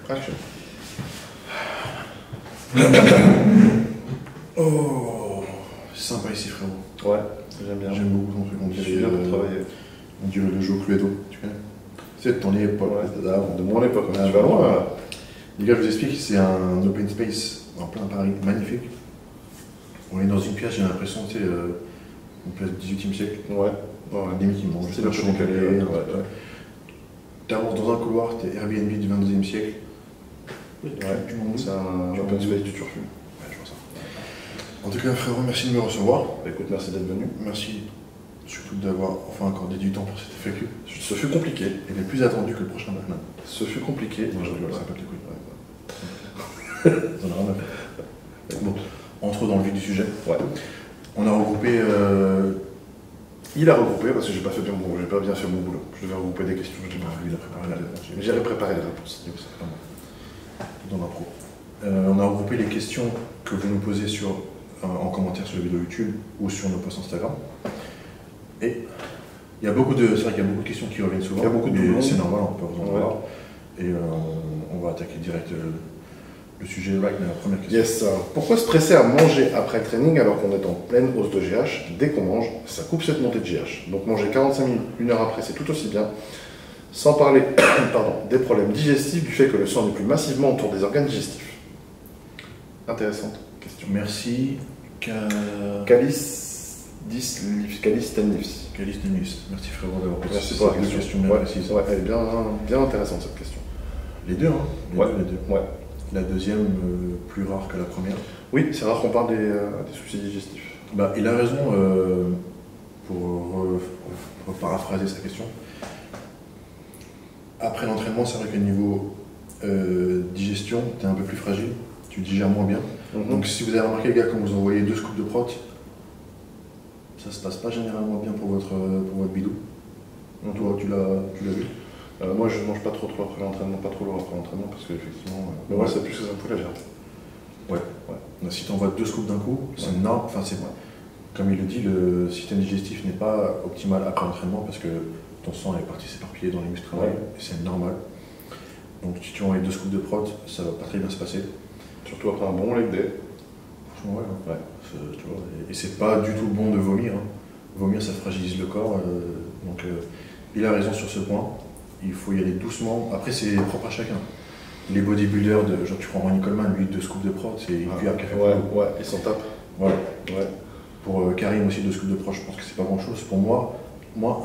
Action. Oh, c'est sympa ici, frérot. Ouais, j'aime bien. J'aime beaucoup ton truc. On J'ai bien pour travailler. On dit le jeu Cluedo, tu connais? C'est de ton époque, de mon époque. Ah, tu vas loin là. Les gars, je vous explique, c'est un open space en plein Paris, magnifique. On est dans une pièce, j'ai l'impression, tu sais, une pièce du 18e siècle. Ouais. Limite, ils mangent C'est le chancalier. T'avances dans un couloir, t'es Airbnb du 22e siècle. Ouais, c'est un open space du turfu. Ouais, je vois ça. En tout cas, frérot, merci de me recevoir. Écoute, merci d'être venu. Merci surtout d'avoir enfin accordé du temps pour cette FAQ. Ce fut compliqué. Elle est plus attendue que le prochain Batman. Ce fut compliqué. Non, je rigole, ça pète les couilles. J'en ai rien à faire. Bon, entrons dans le vif du sujet. Ouais. On a regroupé. Il a regroupé parce que j'ai pas bien fait mon boulot. Je devais regrouper des questions. Il a préparé la réponse. J'ai préparé les réponses. C'est pas mal. Dans l'impro. On a regroupé les questions que vous nous posez en commentaire sur la vidéo YouTube ou sur nos posts Instagram. Et il y a beaucoup de, c'est vrai qu'il y a beaucoup de questions qui reviennent souvent. Il y a beaucoup de doublons. C'est normal, on peut vous en voir. Ouais. Et on va attaquer direct le sujet right dans la première question. Yes. Pourquoi se presser à manger après le training alors qu'on est en pleine hausse de GH? Dès qu'on mange, ça coupe cette montée de GH. Donc manger 45 minutes, 1 heure après, c'est tout aussi bien. Sans parler des problèmes digestifs, du fait que le sang n'est plus massivement autour des organes digestifs. Intéressante question. Merci. Calice Tennis. Merci frérot d'avoir posé Merci pour la cette question. bien Ouais, précise. ouais, elle est bien intéressante cette question. Les deux, hein. Les deux. Ouais. La deuxième, plus rare que la première. Oui, c'est rare qu'on parle des soucis digestifs. Bah, il a raison pour paraphraser sa question. Après l'entraînement, c'est vrai qu'au niveau digestion, tu es un peu plus fragile, tu digères moins bien. Donc si vous avez remarqué les gars, quand vous envoyez 2 scoops de prot, ça se passe pas généralement bien pour votre bidou. Toi, tu l'as vu? Moi, je ne mange pas trop après l'entraînement, pas trop lourd après l'entraînement, parce qu'effectivement, moi, c'est plus que ça me fout la gerbe. Ouais. Donc, si tu envoies 2 scoops d'un coup, c'est normal. Enfin, comme il le dit, le système digestif n'est pas optimal après l'entraînement parce que ton sang est parti s'éparpiller dans les muscles travail, et c'est normal. Donc, si tu envoies 2 scoops de prot, ça va pas très bien se passer. Surtout après un bon leg day. Franchement, ouais. Tu vois, et c'est pas du tout bon de vomir. Hein. Vomir, ça fragilise le corps. Donc, il a raison sur ce point. Il faut y aller doucement. Après, c'est propre à chacun. Les bodybuilders, genre tu prends Ronnie Coleman, lui, 2 scoops de prot, c'est une cuillère à café. Ouais, ils s'en tapent. Voilà. Ouais. Pour Karim aussi, 2 scoops de prot, je pense que c'est pas grand chose. Pour moi,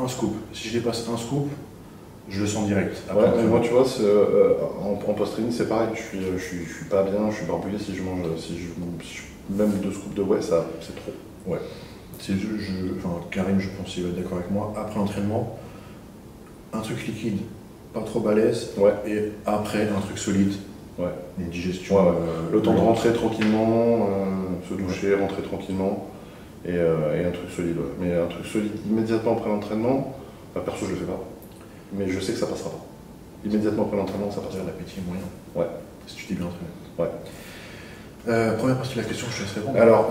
1 scoop. Si je dépasse 1 scoop, je le sens direct. Après, mais moi, tu vois, en post-training, c'est pareil. Je suis pas bien, je suis barbouillé si je mange. Même 2 scoops de whey, ça, c'est trop. Ouais. Karim, je pense qu'il va être d'accord avec moi. Après l'entraînement, un truc liquide, pas trop balèze, et après un truc solide, une digestion. Le temps de rentrer tranquillement, se doucher, rentrer tranquillement, et un truc solide. Mais un truc solide immédiatement après l'entraînement, perso je le fais pas, mais je sais que ça passera pas. Immédiatement après l'entraînement, ça passera. L'appétit est moyen. Ouais. Si tu t'es bien entraîné. Ouais. Première partie de la question, je te laisse répondre. Alors,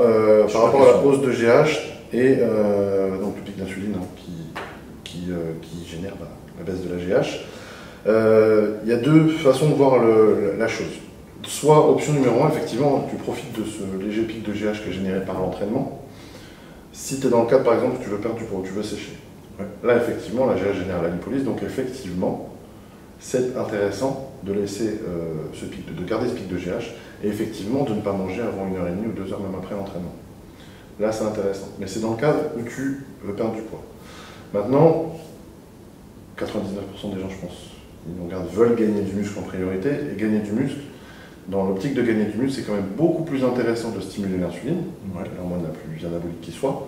par rapport à la hausse de GH et donc le pic d'insuline qui génère la baisse de la GH, il y a 2 façons de voir la chose. Soit option numéro 1, effectivement, tu profites de ce léger pic de GH qui est généré par l'entraînement. Si tu es dans le cadre, par exemple, où tu veux perdre du poids, où tu veux sécher. Là, effectivement, la GH génère la lipolyse, donc effectivement, c'est intéressant de laisser ce pic, de garder ce pic de GH, et effectivement de ne pas manger avant 1h30 ou 2 heures même après l'entraînement. Là, c'est intéressant. Mais c'est dans le cadre où tu veux perdre du poids. Maintenant, 99% des gens, je pense, veulent gagner du muscle en priorité, et gagner du muscle, dans l'optique de gagner du muscle, c'est quand même beaucoup plus intéressant de stimuler l'insuline, l'hormone la plus anabolique qui soit.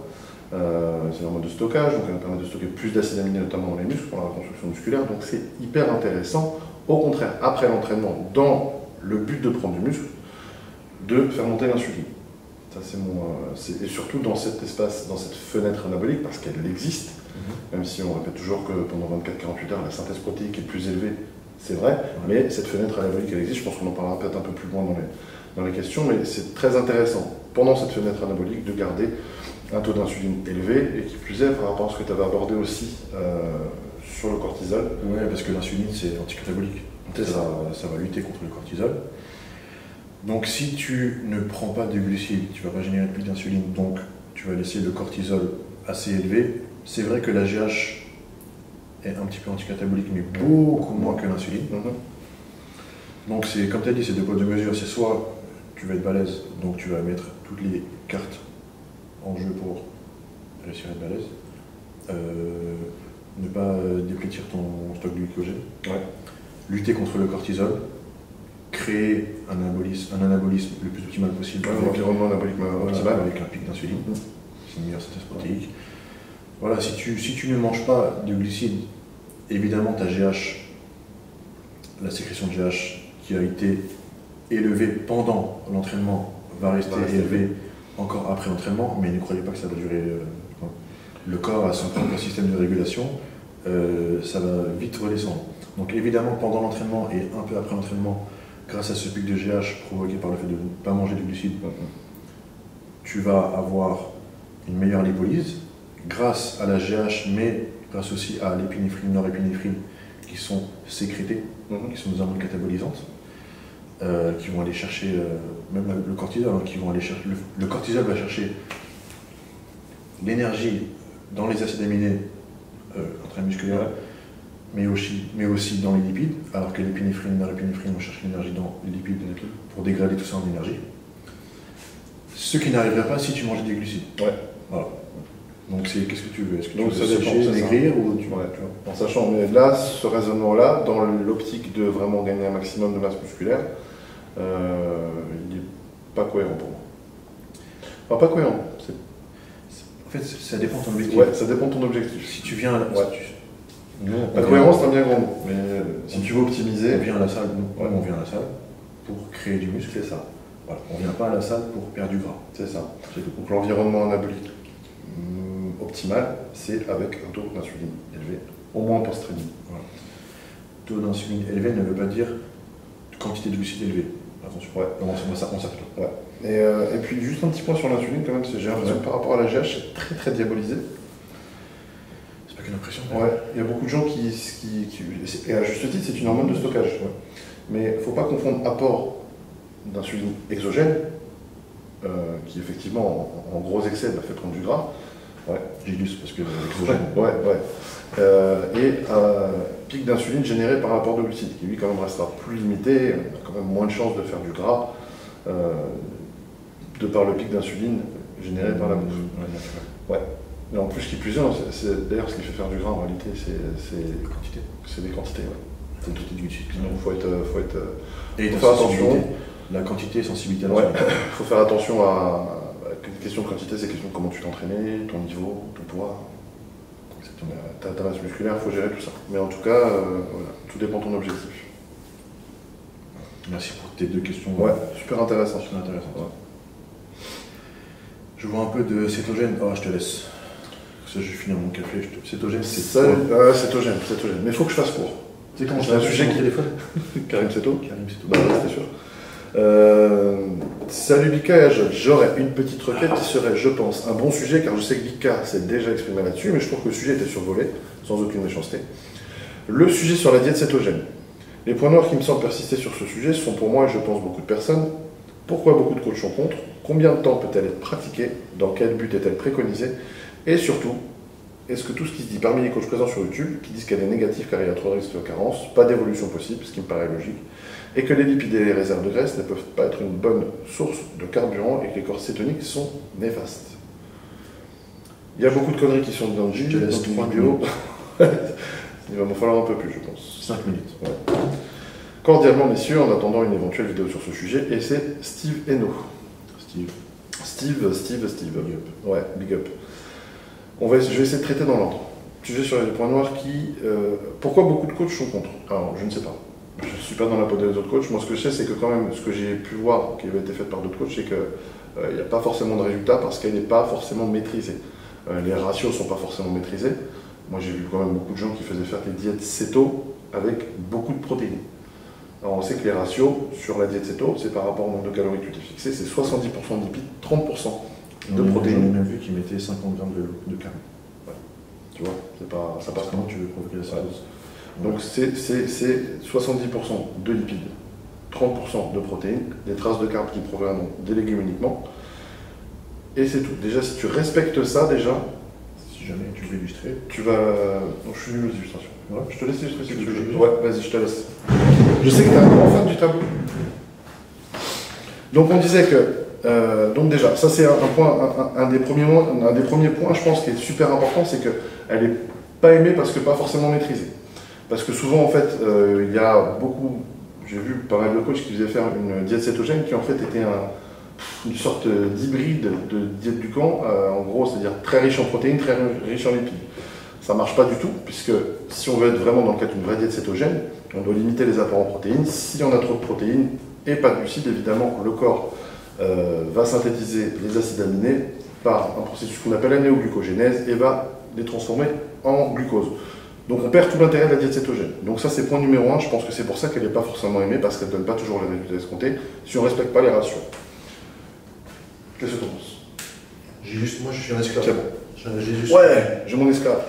C'est l'hormone de stockage, donc elle permet de stocker plus d'acides aminés, notamment dans les muscles, pour la reconstruction musculaire, donc c'est hyper intéressant. Au contraire, après l'entraînement, dans le but de prendre du muscle, de faire monter l'insuline. Ça, et surtout dans cet espace, dans cette fenêtre anabolique, parce qu'elle existe, même si on répète toujours que pendant 24-48 heures, la synthèse protéique est plus élevée, c'est vrai, mais cette fenêtre anabolique, elle existe. Je pense qu'on en parlera peut-être un peu plus loin dans les questions, mais c'est très intéressant, pendant cette fenêtre anabolique, de garder un taux d'insuline élevé, et qui plus est, par rapport à ce que tu avais abordé aussi sur le cortisol. Oui, parce que l'insuline, c'est anticatabolique. Donc ça va lutter contre le cortisol. Donc si tu ne prends pas de glucides, tu ne vas pas générer de pic d'insuline, donc tu vas laisser le cortisol assez élevé. C'est vrai que la GH est un petit peu anticatabolique, mais beaucoup moins que l'insuline. Donc c'est, comme tu as dit, c'est deux poids deux mesures. C'est soit tu vas être balèze, donc tu vas mettre toutes les cartes en jeu pour réussir à être balèze. Ne pas déplétir ton stock de glycogène. Lutter contre le cortisol. Créer un anabolisme le plus optimal possible. Un environnement anabolique optimal. Avec un pic d'insuline. C'est une meilleure synthèse protéique. Voilà, si tu ne manges pas de glucides, évidemment ta GH, la sécrétion de GH qui a été élevée pendant l'entraînement va rester élevée encore après l'entraînement, mais ne croyez pas que ça va durer. Le corps a son propre système de régulation, ça va vite redescendre. Donc évidemment pendant l'entraînement et un peu après l'entraînement, grâce à ce pic de GH provoqué par le fait de ne pas manger de glucides, tu vas avoir une meilleure lipolyse grâce à la GH, mais grâce aussi à l'épinéphrine, norépinéphrine qui sont sécrétées, qui sont des hormones catabolisantes, qui vont aller chercher, même le cortisol, qui vont aller chercher, le cortisol va chercher l'énergie dans les acides aminés intramusculaires, mais aussi dans les lipides, alors que l'épinéphrine et la norépinéphrine vont chercher l'énergie dans les lipides pour dégrader tout ça en énergie. Ce qui n'arriverait pas si tu mangeais des glucides. Voilà. Donc qu'est-ce que tu veux? Est-ce que tu veux sécher, maigrir ou tu vois. En sachant, mais là, ce raisonnement-là, dans l'optique de vraiment gagner un maximum de masse musculaire, il n'est pas cohérent pour moi. Enfin, pas cohérent. En fait, ça dépend de ton objectif. Ça dépend de ton objectif. Si tu viens... La cohérence, c'est un bien grand mot. Mais si tu veux optimiser... On vient à la salle, on vient à la salle pour créer du muscle. C'est ça. Voilà. On ne vient pas à la salle pour perdre du gras. C'est ça. Donc l'environnement anabolique optimal, c'est avec un taux d'insuline élevé, au moins post-training. Voilà. Taux d'insuline élevé ne veut pas dire quantité de glucides élevée. Attention, on s'arrête là. Et puis juste un petit point sur l'insuline quand même, j'ai l'impression que par rapport à la GH, c'est très très diabolisé. C'est pas qu'une impression. Il y a beaucoup de gens qui et à juste titre, c'est une hormone de stockage. Mais il ne faut pas confondre apport d'insuline exogène, qui effectivement en gros excès fait prendre du gras. J'ai lu parce que exogène. Et pic d'insuline généré par l'apport de glucides, qui lui quand même restera plus limité, on a quand même moins de chances de faire du gras, de par le pic d'insuline généré par la bouffe. Et en plus, ce qui est plus c'est d'ailleurs ce qui fait faire du gras en réalité, c'est des quantités. C'est des quantités, C'est tout de glucides. Donc faut faire attention. La quantité et sensibilité à la il faut faire attention à question de quantité, c'est question de comment tu t'es entraîné, ton niveau, ton poids, ta masse musculaire, il faut gérer tout ça. Mais en tout cas, tout dépend de ton objectif. Merci pour tes deux questions. Super intéressant. Je vois un peu de cétogène. Je te laisse. Ça, je vais finir mon café. Cétogène, c'est cétogène. Mais il faut que je fasse court. C'est comment c'est un sujet qui téléphone. Karim Seto. C'était sûr. Salut Bika et Ajol, j'aurais une petite requête qui serait, je pense, un bon sujet, car je sais que Bika s'est déjà exprimé là-dessus, mais je trouve que le sujet était survolé, sans aucune méchanceté. Le sujet sur la diète cétogène. Les points noirs qui me semblent persister sur ce sujet sont pour moi, et je pense beaucoup de personnes, pourquoi beaucoup de coachs sont contre, combien de temps peut-elle être pratiquée, dans quel but est-elle préconisée, et surtout, est-ce que tout ce qui se dit parmi les coachs présents sur YouTube, qui disent qu'elle est négative car il y a trop de risques de carence, pas d'évolution possible, ce qui me paraît logique, et que les lipides et les réserves de graisse ne peuvent pas être une bonne source de carburant et que les corps cétoniques sont néfastes. Il y a beaucoup de conneries qui sont dans le Je te laisse 3 vidéos. Il va m'en falloir un peu plus, je pense. 5 minutes. Cordialement, messieurs, en attendant une éventuelle vidéo sur ce sujet, et c'est Steve Eno. Steve. Big up. Big up. Je vais essayer de traiter dans l'ordre. Sujet sur les points noirs qui... pourquoi beaucoup de coachs sont contre? Alors, je ne sais pas. Je ne suis pas dans la peau des autres coachs. Moi, ce que je sais, c'est que quand même, ce que j'ai pu voir, qui avait été fait par d'autres coachs, c'est qu'il n'y a pas forcément de résultat parce qu'elle n'est pas forcément maîtrisée. Les ratios ne sont pas forcément maîtrisés. Moi, j'ai vu quand même beaucoup de gens qui faisaient faire des diètes céto avec beaucoup de protéines. Alors, on sait que les ratios sur la diète céto, c'est par rapport au nombre de calories que tu t'es fixé, c'est 70% de lipides, 30% de protéines. J'en ai même vu qui mettaient 50 grammes de carne. Tu vois, ça passe comment tu veux provoquer la cétose. Donc c'est 70% de lipides, 30% de protéines, des traces de carbs qui proviennent des légumes uniquement. Et c'est tout. Déjà, si tu respectes ça, déjà, Si jamais tu veux illustrer. tu vas. Non, je suis nul aux illustrations. Ouais, je te laisse illustrer si tu veux. veux. Ouais, vas-y, je te laisse. Je sais que tu es un grand fan du tableau. Donc on disait que, donc déjà, ça c'est un des premiers points, je pense, qui est super important, c'est qu'elle n'est pas aimée parce que pas forcément maîtrisée. Parce que souvent, en fait, il y a beaucoup, j'ai vu pas mal de coachs qui faisaient faire une diète cétogène qui en fait était une sorte d'hybride de diète du camp, en gros, c'est-à-dire très riche en protéines, très riche en lipides. Ça ne marche pas du tout, puisque si on veut être vraiment dans le cadre d'une vraie diète cétogène, on doit limiter les apports en protéines. S'il y en a trop de protéines et pas de glucides, évidemment, le corps va synthétiser les acides aminés par un processus qu'on appelle la néoglucogénèse et va les transformer en glucose. Donc on perd tout l'intérêt de la diète cétogène. Donc ça c'est point numéro 1, je pense que c'est pour ça qu'elle n'est pas forcément aimée, parce qu'elle ne donne pas toujours les résultats escomptés, si on ne respecte pas les ratios. Qu'est-ce que tu en penses? Moi je suis un esclave. C'est bon. J'ai juste... Ouais, j'ai mon esclave.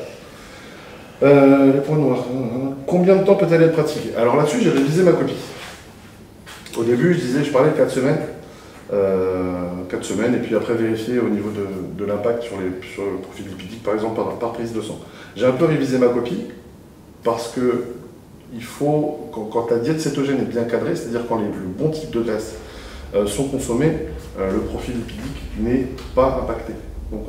Les points noirs. Combien de temps peut-elle être pratiquée? Alors là-dessus, j'ai révisé ma copie. Au début, je parlais de 4 semaines. 4 semaines, et puis après vérifier au niveau de l'impact sur le profil lipidique, par exemple par prise de sang. J'ai un peu révisé ma copie, parce que il faut, quand la diète cétogène est bien cadrée, c'est-à-dire quand le bon type de graisses sont consommés, le profil lipidique n'est pas impacté. Donc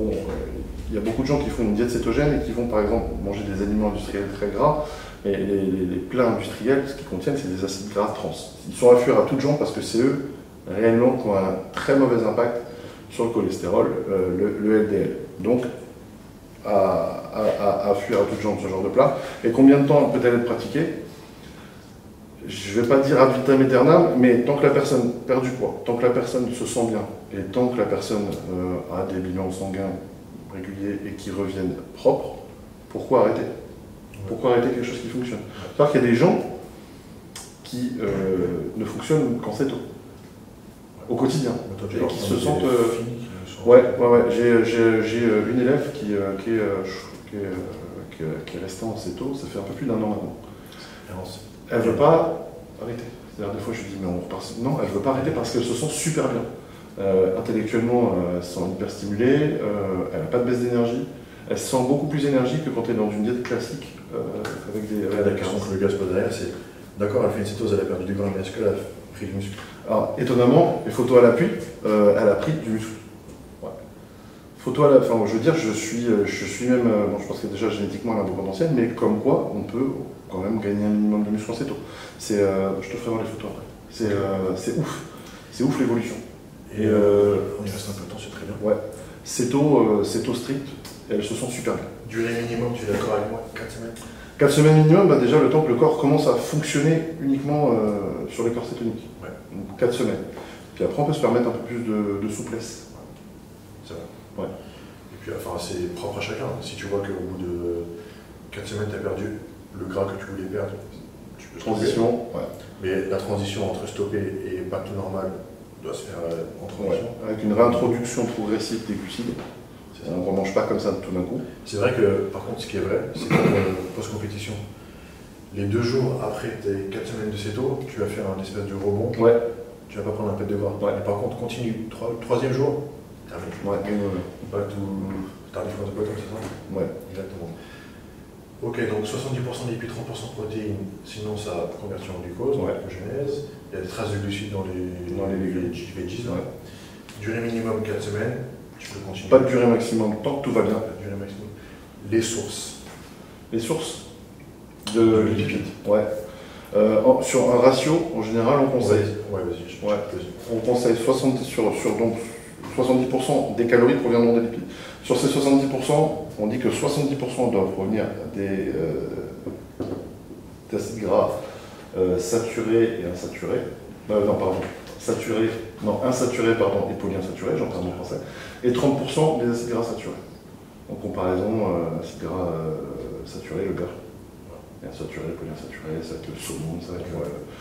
il y a beaucoup de gens qui font une diète cétogène et qui vont par exemple manger des aliments industriels très gras, et les plats industriels, ce qu'ils contiennent, c'est des acides gras trans. Ils sont à fuir à toutes jambes parce que c'est eux réellement qui ont un très mauvais impact sur le cholestérol, le LDL. Donc à fuir à toutes jambes ce genre de plat. Et combien de temps peut-elle être pratiquée? Je ne vais pas dire ad vitam aeternam, mais tant que la personne perd du poids, tant que la personne se sent bien, et tant que la personne a des bilans sanguins réguliers et qui reviennent propres, pourquoi arrêter? Pourquoi arrêter quelque chose qui fonctionne? C'est-à-dire qu'il y a des gens qui ne fonctionnent qu'en céto, au quotidien, et qui se sentent... Ouais. J'ai une élève qui est restée en céto, ça fait un peu plus d'1 an maintenant. Elle ne veut pas arrêter. C'est-à-dire, des fois, je lui dis, mais on repart. Non, elle ne veut pas arrêter parce qu'elle se sent super bien. Intellectuellement, elle se sent hyper stimulée, elle n'a pas de baisse d'énergie, elle se sent beaucoup plus énergique que quand elle est dans une diète classique avec des. La question que le gars se pose derrière, c'est d'accord, elle fait une cétose, elle a perdu du gras, mais est-ce qu'elle a pris du muscle? Alors, étonnamment, les photos à l'appui, elle a pris du muscle. Photo à la, enfin, je veux dire, je suis même, bon, je pense que déjà génétiquement elle a un beau potentiel, mais comme quoi on peut quand même gagner un minimum de muscle en céto. Je te ferai voir les photos après. C'est ouf l'évolution. Et on y reste un peu de temps, c'est très bien. Ouais. Céto strict, elle se sent super bien. Durée minimum, tu es d'accord avec moi? 4 semaines? 4 semaines minimum, bah déjà le temps que le corps commence à fonctionner uniquement sur les corps cétoniques. Ouais. Donc 4 semaines. Puis après on peut se permettre un peu plus de souplesse. C'est vrai. Ouais. Et puis, enfin, c'est propre à chacun. Si tu vois qu'au bout de 4 semaines, tu as perdu le gras que tu voulais perdre, tu peux transition, ouais. Mais la transition entre stopper et pas tout normal doit se faire en transition. Ouais. Avec une réintroduction progressive des glucides. On ne remange pas comme ça tout d'un coup. C'est vrai que, par contre, ce qui est vrai, c'est que post-compétition, les 2 jours après tes 4 semaines de céto, tu vas faire un espèce de rebond. Ouais. Tu vas pas prendre un pet de gras. Ouais. Mais par contre, continue. 3e jour, terminé. Ouais. Pas tout. Tardive de poids, c'est ça? Ouais. Exactement. Ok, donc 70% de lipides, 30% de protéines, sinon ça convertit en glucose, ouais. glucogénèse. Il y a des traces de glucides dans les veggies. Ouais. Durée minimum 4 semaines, tu peux continuer. Pas de durée maximum, tant que tout va bien. Pas de durée maximum. Les sources. Les sources de lipides. Ouais. Sur un ratio, en général, on conseille. Ouais, vas-y. Ouais. On conseille 70% des calories proviendront des lipides. Sur ces 70%, on dit que 70% doivent provenir des acides gras saturés et insaturés. Insaturés et polyinsaturés, j'en parle en français. Et 30% des acides gras saturés. En comparaison, acides gras saturés, le beurre. Et insaturés, polyinsaturés, ça va être le saumon, ça va être...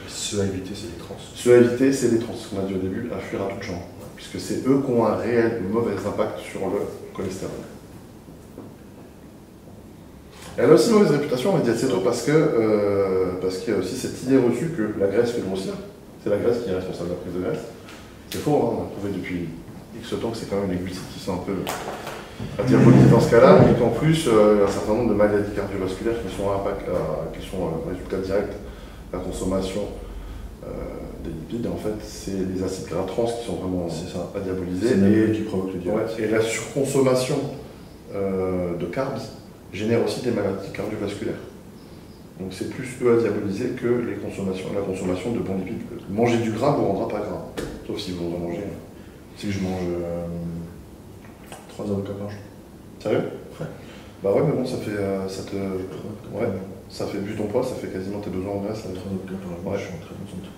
Ceux à éviter, c'est les trans. Ceux à éviter, c'est les trans, qu'on a dit au début, à fuir à toutes jambes. Puisque c'est eux qui ont un réel mauvais impact sur le cholestérol. Elle a aussi mauvaise réputation, la diète céto, parce qu'il y a aussi cette idée reçue que la graisse fait grossir. C'est la graisse qui est responsable de la prise de graisse. C'est faux, hein, on a prouvé depuis X temps que c'est quand même les glucides qui sont un peu à diaboliser dans ce cas-là, et qu'en plus, un certain nombre de maladies cardiovasculaires qui sont résultat direct de la consommation des lipides. En fait, c'est les acides gras trans qui sont vraiment à diaboliser. C'est même qui provoque le diabète. Et la surconsommation de carbs génère aussi des maladies cardiovasculaires. Donc c'est plus eux à diaboliser que la consommation de bons lipides. Manger du gras ne vous rendra pas gras, sauf si vous en mangez. C'est que je mange 3 avocats par jour. Sérieux? Ouais. Bah ouais, mais bon, ça fait vu ton poids, ça fait quasiment tes besoins en graisse. 3 avocats par jour, Ouais. je suis en très bonne santé.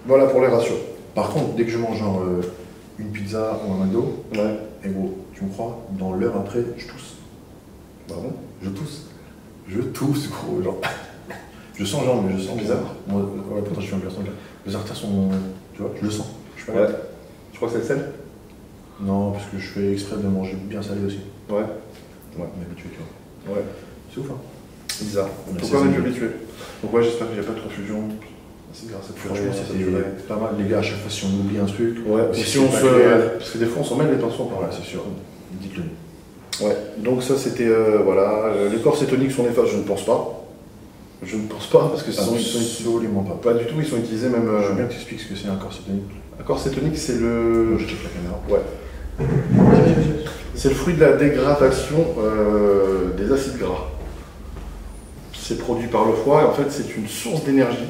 Voilà pour les ratios. Par contre, dès que je mange genre une pizza ou un McDo, Ouais. et gros, tu me crois, dans l'heure après, je tousse. Bah bon. Je tousse, gros, genre. Je sens, genre, mais je sens Bizarre. Moi, ouais, pourtant, je suis un garçon. Les artères sont. Tu vois, je le sens. Je suis pas Ouais. là. Tu crois que c'est le sel? Non, parce que je fais exprès de manger bien salé aussi. Ouais. On est habitué, tu vois. Ouais. C'est ouf, hein. Bizarre. Ouais, Pourquoi c'est on est ça. plus habitué? Donc ouais, j'espère qu'il n'y a pas de confusion. C'est grâce à Franchement, c'était pas mal. Les gars, à chaque fois, si on oublie un truc, Ouais, ou si c'est on pas se. clair. Parce que des fois on s'en mêle les pinceaux. Ouais, c'est sûr. Dites-le. Ouais, donc ça c'était. Voilà. Les corps cétoniques sont néfastes, je ne pense pas. Je ne pense pas, parce que ils sont Absolument pas. pas du tout, ils sont utilisés même. Je veux bien que tu expliques ce que c'est un corps cétonique. Un corps cétonique, c'est le. Je check la caméra. Ouais. C'est le fruit de la dégradation des acides gras. C'est produit par le foie et en fait c'est une source d'énergie.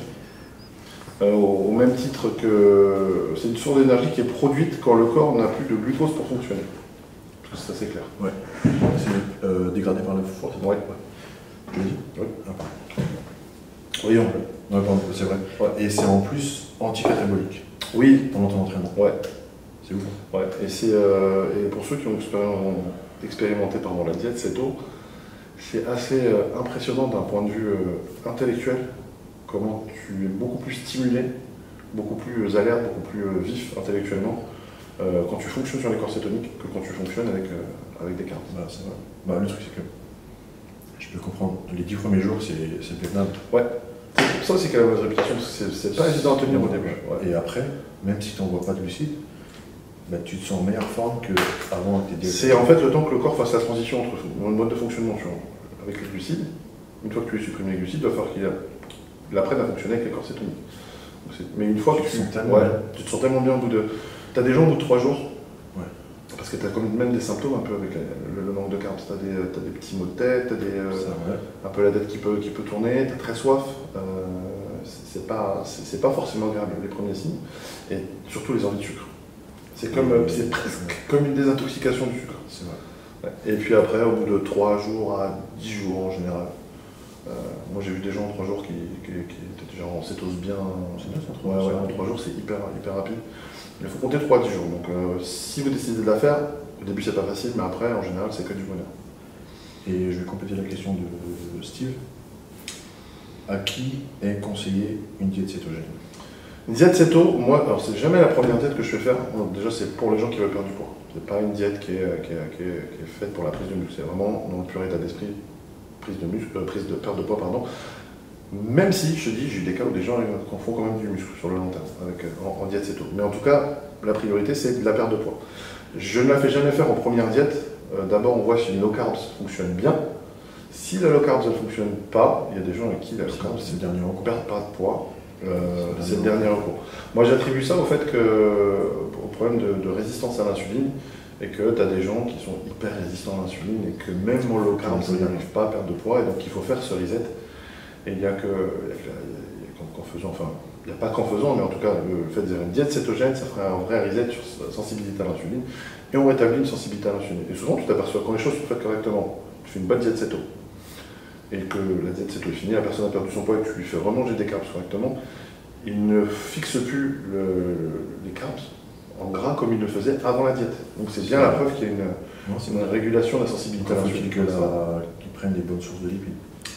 Au même titre que c'est une source d'énergie qui est produite quand le corps n'a plus de glucose pour fonctionner. Ça c'est clair. Ouais. C'est dégradé par le foie, c'est ça? Ouais. Tu l'as dit? Oui. Ah, pardon. Voyons. Ouais, pardon, c'est vrai. Ouais. Et c'est en plus anticatabolique Oui. pendant ton entraînement. Ouais. C'est ouf. Ouais. Et pour ceux qui ont expérimenté la diète céto, c'est assez impressionnant d'un point de vue intellectuel, comment tu es beaucoup plus stimulé, beaucoup plus alerte, beaucoup plus vif intellectuellement quand tu fonctionnes sur les corps cétoniques que quand tu fonctionnes avec des carbs. Bah, c'est vrai. Bah, le truc, c'est que je peux comprendre. Les 10 premiers jours, c'est pénable. Ouais. Ça aussi qu'elle a la mauvaise réputation, parce que c'est pas évident à tenir au début. Ouais. Et après, même si tu n'envoies pas de glucides, bah, tu te sens en meilleure forme qu'avant tes diètes. C'est en fait le temps que le corps fasse la transition entre le mode de fonctionnement avec les glucides. Une fois que tu as supprimé les glucides, il va falloir qu'il apprenne à fonctionner avec les corps cétoniques. Mais une fois que tu te sens tellement bien au bout de. Tu as des gens au bout de 3 jours. Ouais. Parce que tu as même des symptômes un peu avec le manque de carbs. Tu as des petits maux de tête, tu as un peu la tête qui peut tourner, tu as très soif. C'est pas forcément agréable les premiers signes. Et surtout les envies de sucre. C'est presque comme une désintoxication du sucre. C'est vrai. Ouais. Et puis après, au bout de 3 jours à 10 jours en général, moi j'ai vu des gens en 3 jours qui étaient déjà en cétose bien. C'est bien ça, En 3 jours, c'est hyper rapide. Il faut compter 3 à 10 jours. Donc si vous décidez de la faire, au début c'est pas facile, mais après en général c'est que du bonheur. Et je vais compléter la question de Steve. À qui est conseillé une diète cétogène? Une diète céto, moi, alors c'est jamais la première diète que je fais faire. Donc, déjà c'est pour les gens qui veulent perdre du poids. C'est pas une diète qui est faite pour la prise de muscle. C'est vraiment dans le pur état d'esprit, prise de perte de poids, pardon. Même si, je te dis, j'ai eu des cas où des gens font quand même du muscle sur le long terme en diète céto. Mais en tout cas, la priorité c'est de la perte de poids. Je ne la fais jamais faire en première diète. D'abord on voit si une low carbs fonctionne bien. Si la low carbs ne fonctionne pas, il y a des gens avec qui la low carbs c'est le dernier recours. Perd pas de poids. C'est le dernier recours. Moi j'attribue ça au fait au problème de résistance à l'insuline et que tu as des gens qui sont hyper résistants à l'insuline et que même en low carb ils n'arrivent pas à perdre de poids et donc il faut faire ce reset. Et il n'y a qu'en faisant, enfin il n'y a pas qu'en faisant, mais en tout cas le fait de faire une diète cétogène ça ferait un vrai reset sur la sensibilité à l'insuline et on rétablit une sensibilité à l'insuline. Et souvent tu t'aperçois quand les choses sont faites correctement, tu fais une bonne diète céto et que la diète céto est finie, la personne a perdu son poids et que tu lui fais remanger des carbs correctement, il ne fixe plus les carbs en gras comme il le faisait avant la diète. Donc c'est bien la preuve qu'il y a une régulation de la sensibilité à l'insuline. Qu'ils prennent des bonnes sources de lipides.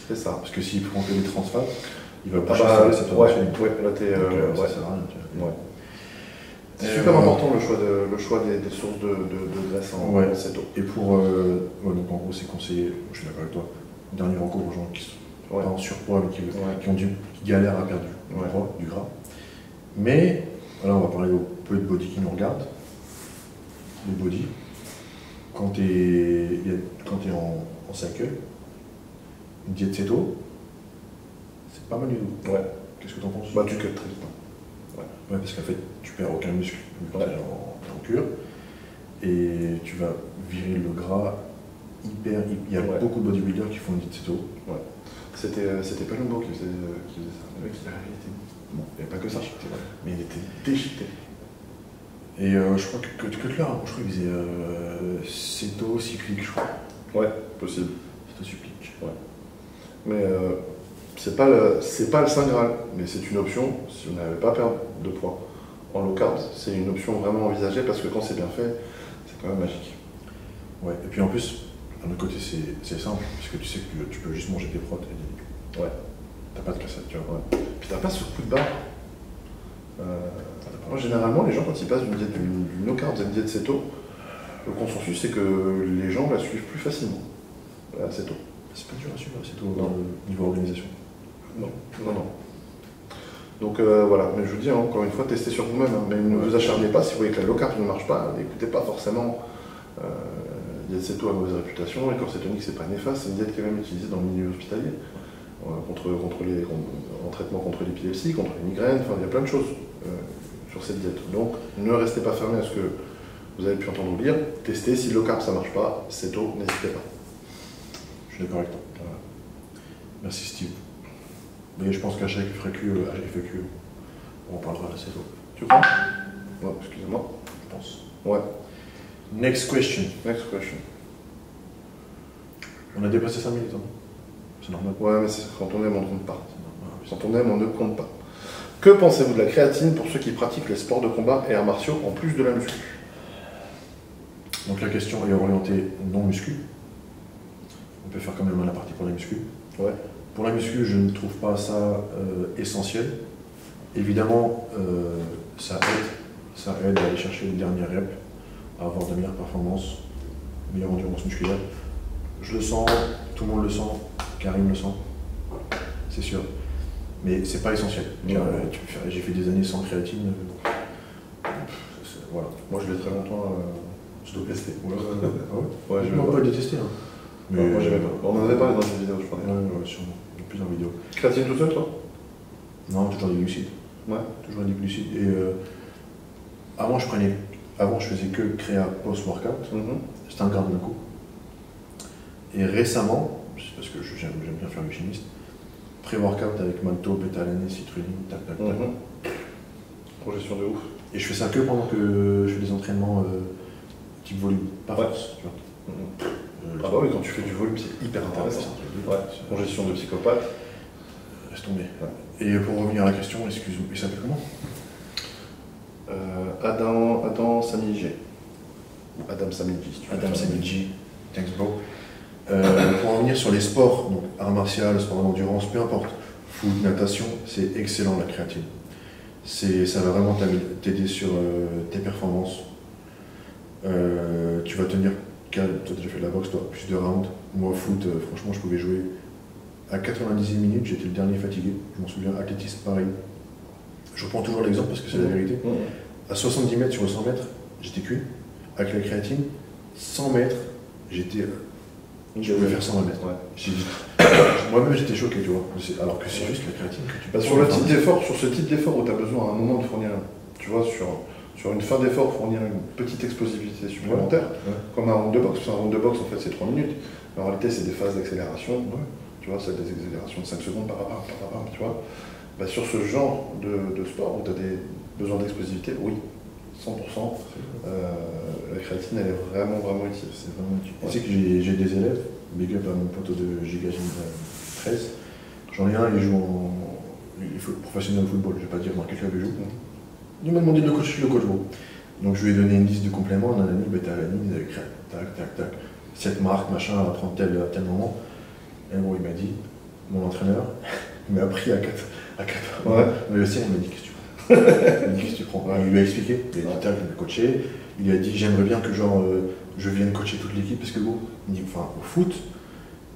C'est ça. Parce que s'ils prennent que des trans fats, il va pas chasser les récepteurs d'insuline. Ouais, là t'es. Ça sert à rien. Ouais. C'est super important le choix des sources de graisse en céto. Et pour. Donc en gros, c'est conseillé, je suis d'accord avec toi, dernier recours aux gens qui sont pas en surpoids mais qui galèrent à perdre du gras. Mais, là on va parler au peu de body qui nous regardent. Le body, quand tu es en cercueil, une diète céto, c'est pas mal du tout. Ouais. Qu'est-ce que tu en penses? Bah, tu cut très vite. Ouais, parce qu'en fait, tu perds aucun muscle quand tu es en cure. Et tu vas virer le gras hyper. Il y a beaucoup de bodybuilders qui font une diète céto. Ouais. C'était pas Lumbo qui faisait ça. Le mec, il était. Bon, il n'y avait pas que ça. Mais il était déchiqueté. Et je crois que Cutler, je crois qu'il faisait céto cyclique, je crois. Ouais, possible. Céto cyclique. Ouais. Mais c'est pas le Saint Graal, mais c'est une option si vous n'avez pas perdre de poids. En low carb, c'est une option vraiment envisagée parce que quand c'est bien fait, c'est quand même magique. Ouais, et puis en plus, d'un autre côté, c'est simple, parce que tu sais que tu peux juste manger des protes et des légumes. Ouais. T'as pas de cassette, tu vois. Ouais. Puis t'as pas ce coup de barre. Moi, généralement, les gens, quand ils passent d'une low carb à une diète céto, le consensus, c'est que les gens la suivent plus facilement. La céto. C'est pas dur à suivre, c'est au niveau organisation. Non. Donc voilà, mais je vous dis, encore une fois, testez sur vous-même, mais ne vous acharnez pas, si vous voyez que la low carb ne marche pas, n'écoutez pas forcément. Diète céto a mauvaise réputation, et corps cétonique c'est pas néfaste, c'est une diète qui est même utilisée dans le milieu hospitalier, en traitement contre l'épilepsie, contre les migraines, enfin il y a plein de choses sur cette diète. Donc ne restez pas fermé à ce que vous avez pu entendre ou lire, testez, si low carb ça marche pas, céto, n'hésitez pas. Je suis d'accord avec toi. Voilà. Merci Steve. Mais je pense qu'à chaque FAQ, on parlera de céto. Tu crois? Ouais, excusez-moi. Je pense. Ouais. Next question. On a dépassé 5 minutes, hein. C'est normal. Ouais, mais quand on aime, on ne compte pas. Quand on aime, on ne compte pas. Que pensez-vous de la créatine pour ceux qui pratiquent les sports de combat et arts martiaux en plus de la muscu? Donc la question est orientée non muscu. On peut faire quand même la partie pour la muscu. Ouais. Pour la muscu, je ne trouve pas ça essentiel. Évidemment, ça aide à aller chercher les dernières reps, à avoir de meilleures performances, meilleure endurance musculaire. Je le sens, tout le monde le sent, Karim le sent, c'est sûr. Mais c'est pas essentiel. J'ai fait des années sans créatine. Voilà. Moi je l'ai très longtemps stoppé. Ouais, je ne pas le détester. Hein. Mais moi j'aimais pas. On en avait parlé dans une vidéo, je crois. Ouais, sûrement. Plusieurs vidéos. Créatine tout seul, toi? Non, toujours des glucides. Ouais. Toujours des glucides. Et avant, je faisais que créa post-workout. C'était un gramme d'un coup. Et récemment, parce que j'aime bien faire le chimiste, pré-workout avec malto, bêta-alanine, citrulline, tac. Projection de ouf. Et je fais ça que pendant que je fais des entraînements type volume, pas force. Tu vois. Ah bah oui, quand tu fais du volume, c'est hyper intéressant. Congestion de psychopathe. Laisse tomber. Ouais. Et pour revenir à la question, excuse-moi, il s'appelle comment? Adam Samidji. Adam Samidji. Adam Samidji, thanks bro. Pour revenir sur les sports, donc art martial, sport d'endurance, peu importe, foot, natation, c'est excellent la créatine. Ça va vraiment t'aider sur tes performances. Tu vas tenir calme. Toi, tu as déjà fait de la boxe, toi, plus de rounds. Moi, au foot, franchement, je pouvais jouer à 90 minutes, j'étais le dernier fatigué. Je m'en souviens, athlétisme, pareil. Je reprends toujours l'exemple parce que c'est la vérité. À 70 mètres sur le 100 mètres, j'étais cuit. Avec la créatine, 100 mètres, je pouvais faire 120 mètres. Ouais. Moi-même, j'étais choqué, tu vois. Alors que c'est juste la créatine que tu peux. Sur ce type d'effort où tu as besoin à un moment de fournir, tu vois, sur une fin d'effort, fournir une petite explosivité supplémentaire, comme un round de boxe. Un round de boxe, en fait, c'est 3 minutes. Mais en réalité, c'est des phases d'accélération. Tu vois, c'est des accélérations de 5 secondes, tu vois. Bah, sur ce genre de sport où tu as des besoins d'explosivité, oui, 100%. La créatine, elle est vraiment utile. C'est vraiment utile. Tu sais que j'ai des élèves, big up à mon poteau de Gigagine 13. J'en ai un, il joue il est professionnel de football, je ne vais pas dire dans quel club il joue. Il m'a demandé de le coach beau. Donc je lui ai donné une liste de compléments, nanani, bêta-alanine, tac. Cette marque, machin, à prendre tel moment. Et bon, il m'a dit, mon entraîneur, il m'a appris à 4. Ouais. Mais aussi, il m'a dit, qu'est-ce que tu Il m'a dit, qu'est-ce que tu prends? Il lui a expliqué, il a dit, tac, il m'a coaché. Il lui a dit, j'aimerais bien que genre, je vienne coacher toute l'équipe, parce que bon, il dit, enfin, au foot,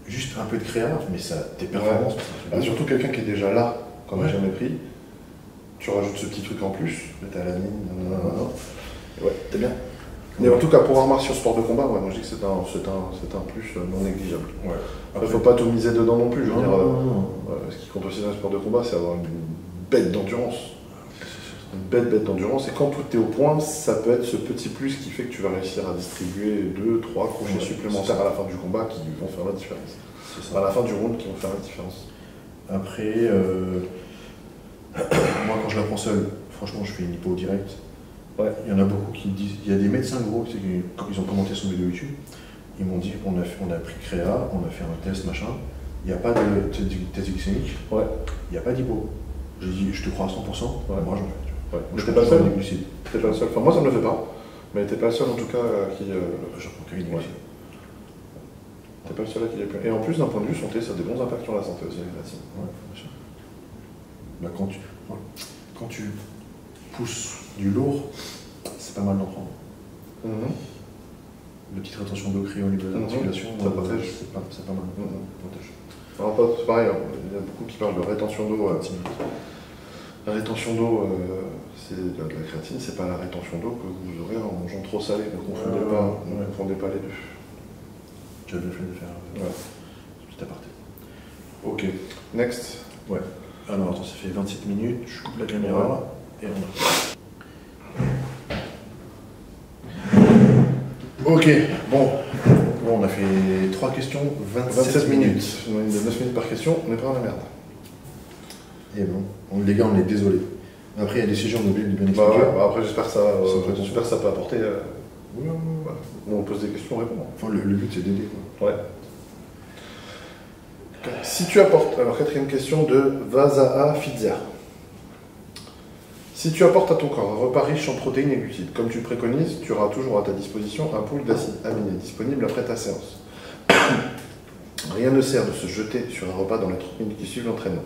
juste un peu de créa, mais ça, tes performances. Surtout quelqu'un qui est déjà là, qu'on n'a jamais pris. Tu rajoutes ce petit truc en plus, t'es à la mine, ouais, t'es bien. Mais en tout cas, pour un martial sport de combat, moi je dis que c'est un plus non négligeable. Ouais. Après, faut pas tout miser dedans non plus. Je veux dire, ce qui compte aussi dans le sport de combat, c'est avoir une bête d'endurance. Une bête d'endurance. Et quand tout est au point, ça peut être ce petit plus qui fait que tu vas réussir à distribuer 2-3 crochets supplémentaires à la fin du combat qui vont faire la différence. À la fin du round qui vont faire la différence. Après, moi quand je la prends seule, franchement, je fais une hypo directe. Ouais. Il y en a beaucoup qui disent, il y a des médecins gros, quand ils ont commenté son vidéo YouTube, ils m'ont dit on a pris créa, on a fait un test, machin, il n'y a pas de test glycémique, il n'y a pas d'hypo. J'ai dit je te crois à 100%, moi j'en fais. Mais t'es pas le seul. T'es pas le seul. Enfin moi ça me le fait pas, mais t'es pas le seul en tout cas qui. J'en prends qu'une glycémique. T'es pas le seul à qui est plus. Et en plus d'un point de vue santé, ça a des bons impacts sur la santé aussi, la médecine. Bien sûr. Bah, quand tu pousses du lourd, c'est pas mal d'en prendre. La petite rétention d'eau créée au niveau de l'articulation, ça protège. C'est pas mal. Protège. Alors, c'est pareil, il y a beaucoup qui parlent de rétention d'eau. La rétention d'eau, c'est de la créatine, c'est pas la rétention d'eau que vous aurez en mangeant trop salé. Ne confondez pas les deux. Tu as bien fait de faire ce petit aparté. Ok. Next. Ouais. Alors attends, ça fait 27 minutes, je coupe la caméra et on a. Ok, bon, on a fait 3 questions, 27 minutes. On a une de 9 minutes par question, on est pas dans la merde. Et bon, les gars, on est désolé. Après, il y a des sujets, on oublie de bien expliquer. Après, j'espère que ça peut apporter. On pose des questions, on répond. Enfin, le but, c'est d'aider. Ouais. Si tu apportes, alors 4e question de Vasaa Fizia. Si tu apportes à ton corps un repas riche en protéines et glucides, comme tu le préconises, tu auras toujours à ta disposition un pool d'acides aminés disponible après ta séance. Rien ne sert de se jeter sur un repas dans les 30 minutes qui suivent l'entraînement.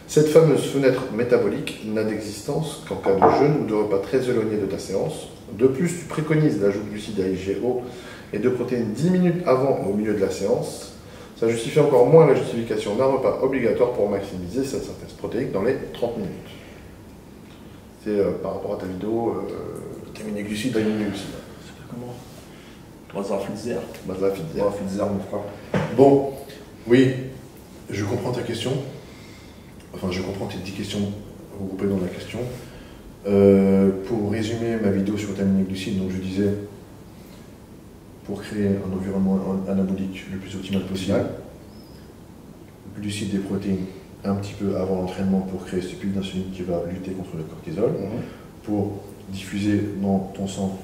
Cette fameuse fenêtre métabolique n'a d'existence qu'en cas de jeûne ou de repas très éloigné de ta séance. De plus, tu préconises l'ajout de glucides à IGO et de protéines 10 minutes avant et au milieu de la séance. Ça justifie encore moins la justification d'un repas obligatoire pour maximiser cette synthèse protéique dans les 30 minutes. C'est par rapport à ta vidéo Vitamine et glucides. C'est comment Vasaa Fizia. Mon frère. Bon, oui, je comprends ta question. Enfin, je comprends tes 10 questions regroupées dans la question. Pour résumer ma vidéo sur vitamine et glucides, donc je disais, pour créer un environnement anabolique le plus optimal possible, glucides et protéines un petit peu avant l'entraînement pour créer ce pic d'insuline qui va lutter contre le cortisol, pour diffuser dans ton sang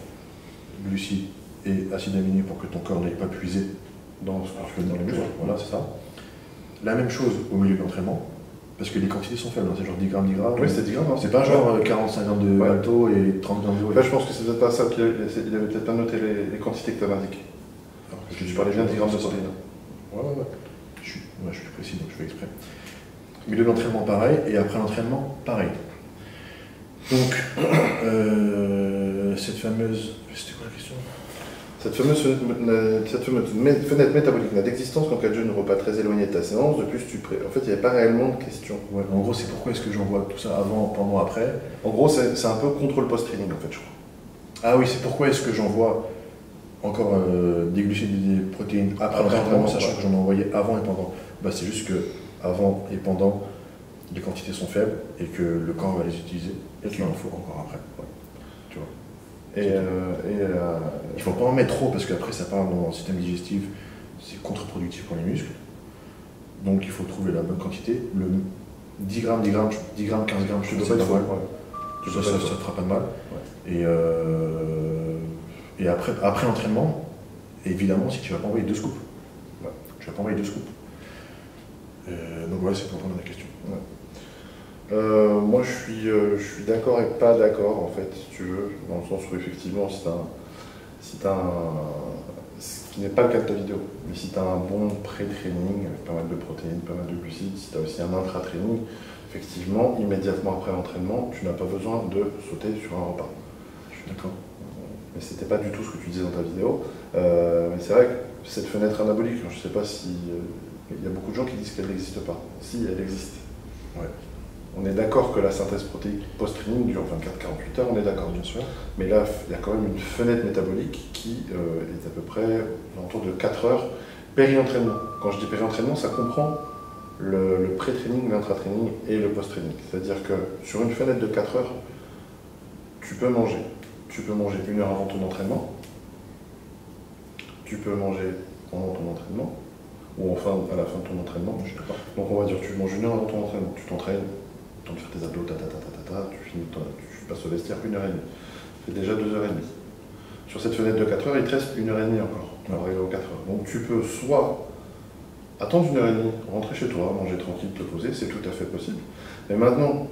glucides et acides aminés pour que ton corps n'aille pas puiser dans les muscles. Voilà, c'est ça. La même chose au milieu de l'entraînement, parce que les quantités sont faibles, c'est genre 10 grammes, 10 grammes. Oui, c'est 10 grammes. C'est pas genre 45 grammes de malto et 30 grammes de whey. Je pense que c'est peut-être pas ça qu'il avait peut-être pas noté les quantités que tu as indiquées. Parce que tu parlais bien de 10 grammes de protéines. Ouais. Je suis plus précis, donc je fais exprès. Milieu de l'entraînement, pareil, et après l'entraînement, pareil. Donc, cette fameuse. C'était quoi la question? Cette fameuse fenêtre métabolique n'a d'existence qu'en cas de jeûne ou repas très éloigné de ta séance. De plus, en fait, il n'y avait pas réellement de question. Ouais, en gros, c'est pourquoi est-ce que j'envoie tout ça avant, pendant, après. En gros, c'est un peu contrôle post-training, en fait, je crois. Ah oui, c'est pourquoi est-ce que j'envoie encore des glucides et des protéines après l'entraînement, sachant que j'en ai envoyé avant et pendant. Bah, c'est juste que avant et pendant, les quantités sont faibles et que le corps va les utiliser et qu'il en faut encore après. Ouais. Tu vois. Il ne faut pas en mettre trop parce qu'après ça part dans le système digestif, c'est contre-productif pour les muscles. Donc il faut trouver la bonne quantité. Le 10 grammes, 15 grammes, je te sais pas mal. Ça ne te fera pas de mal. Ouais. Et après l'entraînement, évidemment, si tu ne vas pas envoyer 2 scoops. Ouais. Tu ne vas pas envoyer 2 scoops. Donc voilà, c'est pour répondre à la question. Ouais. Moi, je suis d'accord et pas d'accord, en fait, si tu veux, dans le sens où, effectivement, Ce qui n'est pas le cas de ta vidéo. Mais si tu as un bon pré-training, avec pas mal de protéines, pas mal de glucides, si tu as aussi un intra-training, effectivement, immédiatement après l'entraînement, tu n'as pas besoin de sauter sur un repas. Je suis d'accord. Mais c'était pas du tout ce que tu disais dans ta vidéo. Mais c'est vrai que cette fenêtre anabolique, je ne sais pas si... il y a beaucoup de gens qui disent qu'elle n'existe pas. Si, elle existe. Ouais. On est d'accord que la synthèse protéique post-training dure 24-48 heures, on est d'accord. Bien sûr. Mais là, il y a quand même une fenêtre métabolique qui est à peu près autour de 4 heures péri-entraînement. Quand je dis péri-entraînement, ça comprend le pré-training, l'intra-training et le post-training. C'est-à-dire que sur une fenêtre de 4 heures, tu peux manger. Tu peux manger 1 heure avant ton entraînement. Tu peux manger pendant ton entraînement. Ou enfin à la fin de ton entraînement. Je suis d'accord. Donc on va dire tu manges 1 heure avant ton entraînement. Tu t'entraînes, tu temps de faire tes abdos, tu finis, tu passes au vestiaire 1h30. Ça fait déjà 2h30. Sur cette fenêtre de 4 heures, il te reste 1h30 encore pour arriver aux 4 heures. Donc tu peux soit attendre 1h30, rentrer chez toi, manger tranquille, te poser, c'est tout à fait possible. Mais maintenant,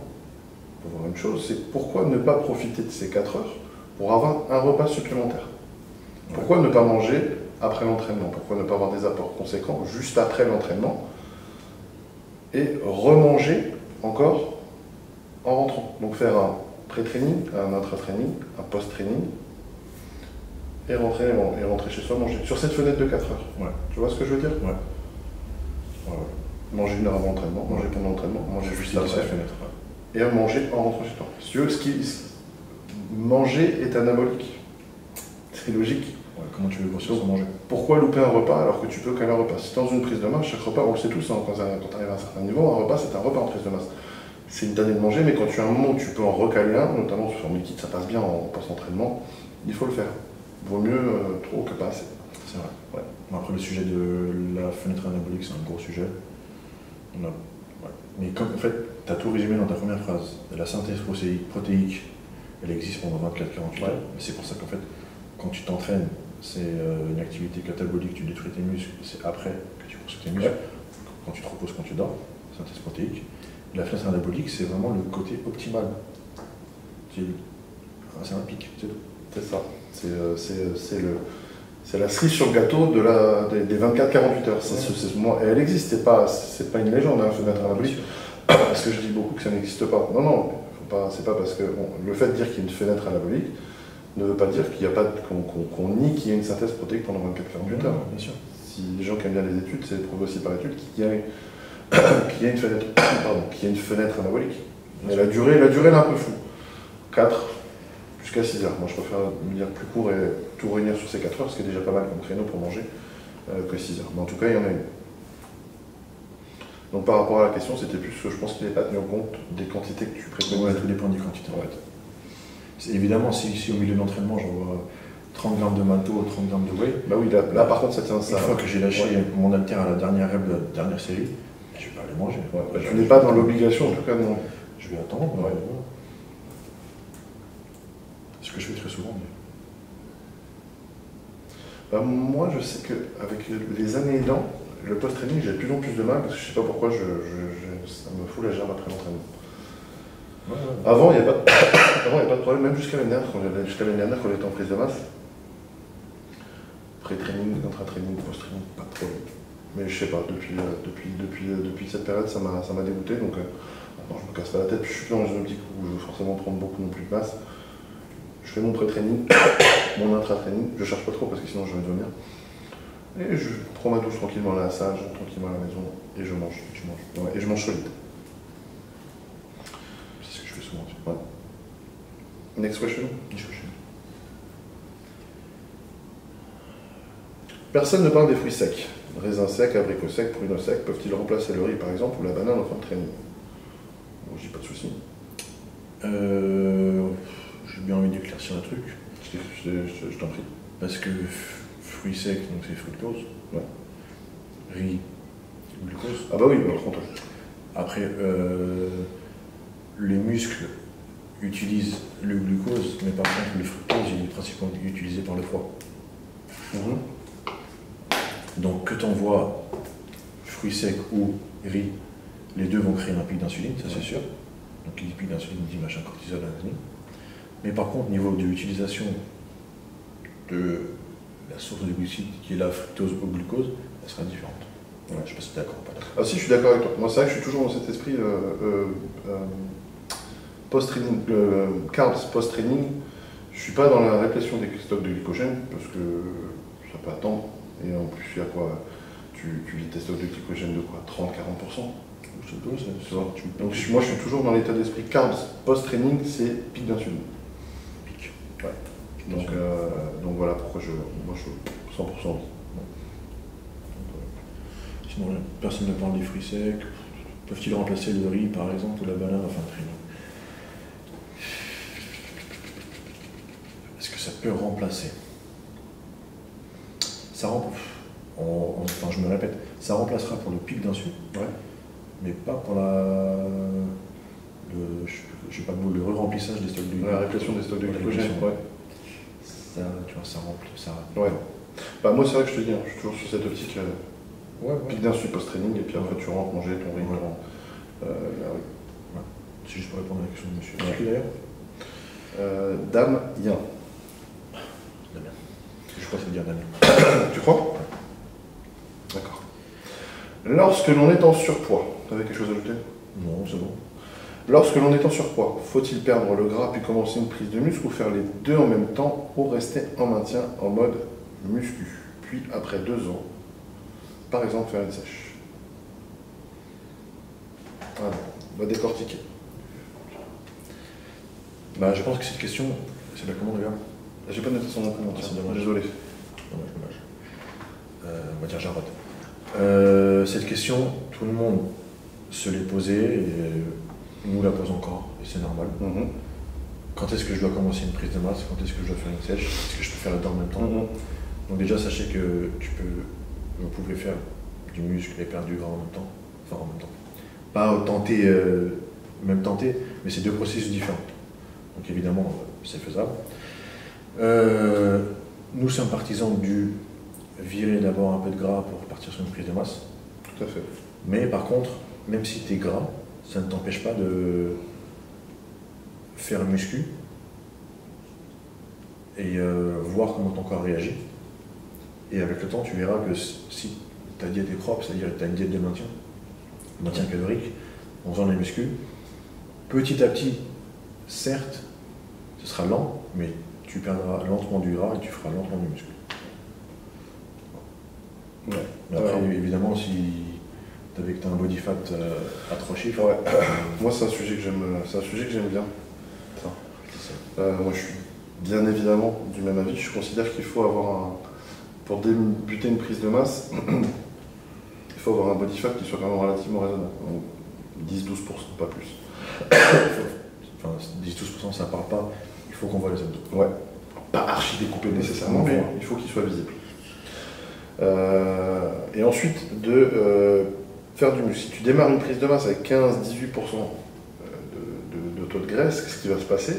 pour voir une chose, c'est pourquoi ne pas profiter de ces 4 heures pour avoir un repas supplémentaire? Pourquoi ne pas manger après l'entraînement? Pourquoi ne pas avoir des apports conséquents juste après l'entraînement et remanger encore en rentrant? Donc faire un pré-training, un intra-training, un post-training et rentrer chez soi manger. Sur cette fenêtre de 4 heures. Ouais. Tu vois ce que je veux dire? Ouais. Manger 1 heure avant l'entraînement, manger pendant l'entraînement, manger juste après. Cette fenêtre. Et à manger en rentrant chez toi. Si tu veux, manger est anabolique. C'est logique. Ouais, comment tu veux grossir sans manger? Pourquoi louper un repas alors que tu peux caler un repas? Si tu es dans une prise de masse, chaque repas, on le sait tous, hein, quand tu arrives à un certain niveau, un repas c'est un repas en prise de masse. C'est une tannée de manger, mais quand tu as un moment où tu peux en recaler un, notamment sur liquide, ça passe bien en post-entraînement, il faut le faire. Vaut mieux trop que pas assez. C'est vrai. Ouais. Bon, après, le sujet de la fenêtre anabolique, c'est un gros sujet. Ouais. Mais comme en fait, tu as tout résumé dans ta première phrase, la synthèse protéique, elle existe pendant 24-48 heures. C'est pour ça qu'en fait, quand tu t'entraînes, c'est une activité catabolique, tu détruis tes muscles, c'est après que tu construis tes muscles. Ouais. Quand tu te reposes, quand tu dors, synthèse protéique. La fenêtre anabolique, c'est vraiment le côté optimal. C'est un pic, c'est tout. C'est ça. C'est la cerise sur le gâteau des 24-48 heures. Et elle existe, c'est pas une légende, hein, fenêtre anabolique. Parce que je dis beaucoup que ça n'existe pas. Non, c'est pas parce que le fait de dire qu'il y a une fenêtre anabolique ne veut pas dire qu'on nie qu'il y a une synthèse protéique pendant 24-48 heures. Bien sûr. Si les gens qui aiment bien les études, c'est prouvé aussi par l'étude qu'il y a une fenêtre anabolique. Mais la durée est un peu floue. 4 jusqu'à 6 heures. Moi, je préfère me dire plus court et tout réunir sur ces 4 heures, ce qui est déjà pas mal comme créneau pour manger, que 6 heures. Mais en tout cas, il y en a une. Donc, par rapport à la question, c'était plus, je pense qu'il n'est pas tenu compte des quantités que tu préconises. Ouais, tout dépend des quantités. En fait. Évidemment, si au milieu de l'entraînement, j'envoie 30 grammes de matos, 30 grammes de whey. Bah oui, là par contre, ça tient ça. Une fois que j'ai lâché mon halter à la dernière rep de la dernière série, je vais pas aller manger. Tu n'es pas dans l'obligation, en tout cas, non. Je vais attendre. C'est ce que je fais très souvent. Bah, moi, je sais qu'avec les années aidant, le post-training, j'ai de plus en plus de mal parce que je sais pas pourquoi ça me fout la gerbe après l'entraînement. Avant, il n'y a pas de problème, même jusqu'à l'année dernière, quand j'étais en prise de masse. Pré-training, intra-training, post-training, pas de problème. Mais je sais pas, depuis cette période, ça m'a dégoûté. Donc, maintenant, je me casse pas la tête. Puis, je suis plus dans une optique où je veux forcément prendre beaucoup non plus de masse. Je fais mon pré-training, mon intra-training. Je cherche pas trop parce que sinon je vais vomir. Et je prends ma douche tranquillement à la salle, je rentre tranquillement à la maison et je mange. Ouais, et je mange solide. C'est ce que je fais souvent. Ouais. Next question. Personne ne parle des fruits secs. Raisins secs, abricots secs, pruneaux secs, peuvent-ils remplacer le riz par exemple ou la banane en fin de training? Bon, j'ai pas de souci. J'ai bien envie d'éclaircir un truc. Je t'en prie. Parce que fruits secs, donc c'est fructose. Ouais. Riz, glucose. Ah bah oui, par contre. Après, les muscles utilisent le glucose, mais par contre le fructose il est principalement utilisé par le foie. Donc que tu envoies fruits secs ou riz, les deux vont créer un pic d'insuline, ça c'est sûr. Donc qui dit pic d'insuline dit machin cortisol, mais par contre, au niveau de l'utilisation de la source de glucides, qui est la fructose ou glucose, elle sera différente. Ouais, je ne sais pas si tu es d'accord ou pas d'accord. Ah si, je suis d'accord avec toi. Moi, c'est vrai que je suis toujours dans cet esprit post-training, carbs post-training. Je ne suis pas dans la répression des stocks de glycogène parce que ça peut attendre. Et en plus, il y a quoi? Tu vides tes stocks de glycogène de quoi? 30-40%. Donc moi, je suis toujours dans l'état d'esprit carbs post-training, c'est pic d'insuline. Pic. Ouais. Donc voilà pourquoi moi je suis 100% oui. Sinon, personne ne parle des fruits secs. Peuvent-ils remplacer le riz, par exemple, ou la banane, enfin, très bien. Est-ce que ça peut remplacer? Enfin, je me répète, ça remplacera pour le pic d'insuline, Ouais. mais pas pour le re-remplissage des stocks de La répression des stocks de glycogène. Ouais. Ça, tu vois, ça remplit. Ça... Ouais. Bah moi c'est vrai que je te dis, je suis toujours sur cette optique Ouais. pic d'insuline post-training et puis après tu rentres manger ton riz. Ouais. C'est juste pour répondre à la question de monsieur. C'est qui d'ailleurs Dame Yin. Damien. Je crois que c'est dire Damien. Tu crois? D'accord. Lorsque l'on est en surpoids, tu avais quelque chose à ajouter? Non, c'est bon. Lorsque l'on est en surpoids, faut-il perdre le gras puis commencer une prise de muscle ou faire les deux en même temps ou rester en maintien en mode muscu? Puis après 2 ans, par exemple faire une sèche. Voilà, on va décortiquer. Bah, je pense que cette question, c'est la commande d'ailleurs. J'ai pas noté son nom prénom, C'est dommage. désolé. Dommage. On va dire Jarod. Cette question, tout le monde se l'est posée et nous la pose encore, et c'est normal. Quand est-ce que je dois commencer une prise de masse? Quand est-ce que je dois faire une sèche? Est-ce que je peux faire les deux en même temps? Donc déjà, sachez que vous pouvez faire du muscle et perdre du gras en même temps. Enfin, en même temps. Pas tenter, même tenter, mais c'est deux processus différents. Donc évidemment, c'est faisable. Nous sommes partisans du virer d'abord un peu de gras pour partir sur une prise de masse. Tout à fait. Mais par contre, même si tu es gras, ça ne t'empêche pas de faire le muscu et voir comment ton corps réagit. Et avec le temps, tu verras que si ta diète est propre, c'est-à-dire que tu as une diète de maintien calorique, en faisant les muscles, petit à petit, certes, ce sera lent, mais tu perdras lentement du gras et tu feras lentement du muscle. Ouais. Mais après, évidemment, si tu as un body fat à 3 chiffres, moi c'est un sujet que j'aime bien. Moi je suis bien évidemment du même avis. Je considère qu'il faut avoir pour débuter une prise de masse, il faut avoir un body fat qui soit quand même relativement raisonnable. 10-12%, pas plus. Enfin, 10-12%, ça parle pas. Il faut qu'on voit les abdos. Ouais. Pas archi découpé nécessairement, mais il faut qu'il soit visible. Et ensuite, de faire du muscle. Si tu démarres une prise de masse avec 15-18% de taux de graisse, qu'est-ce qui va se passer?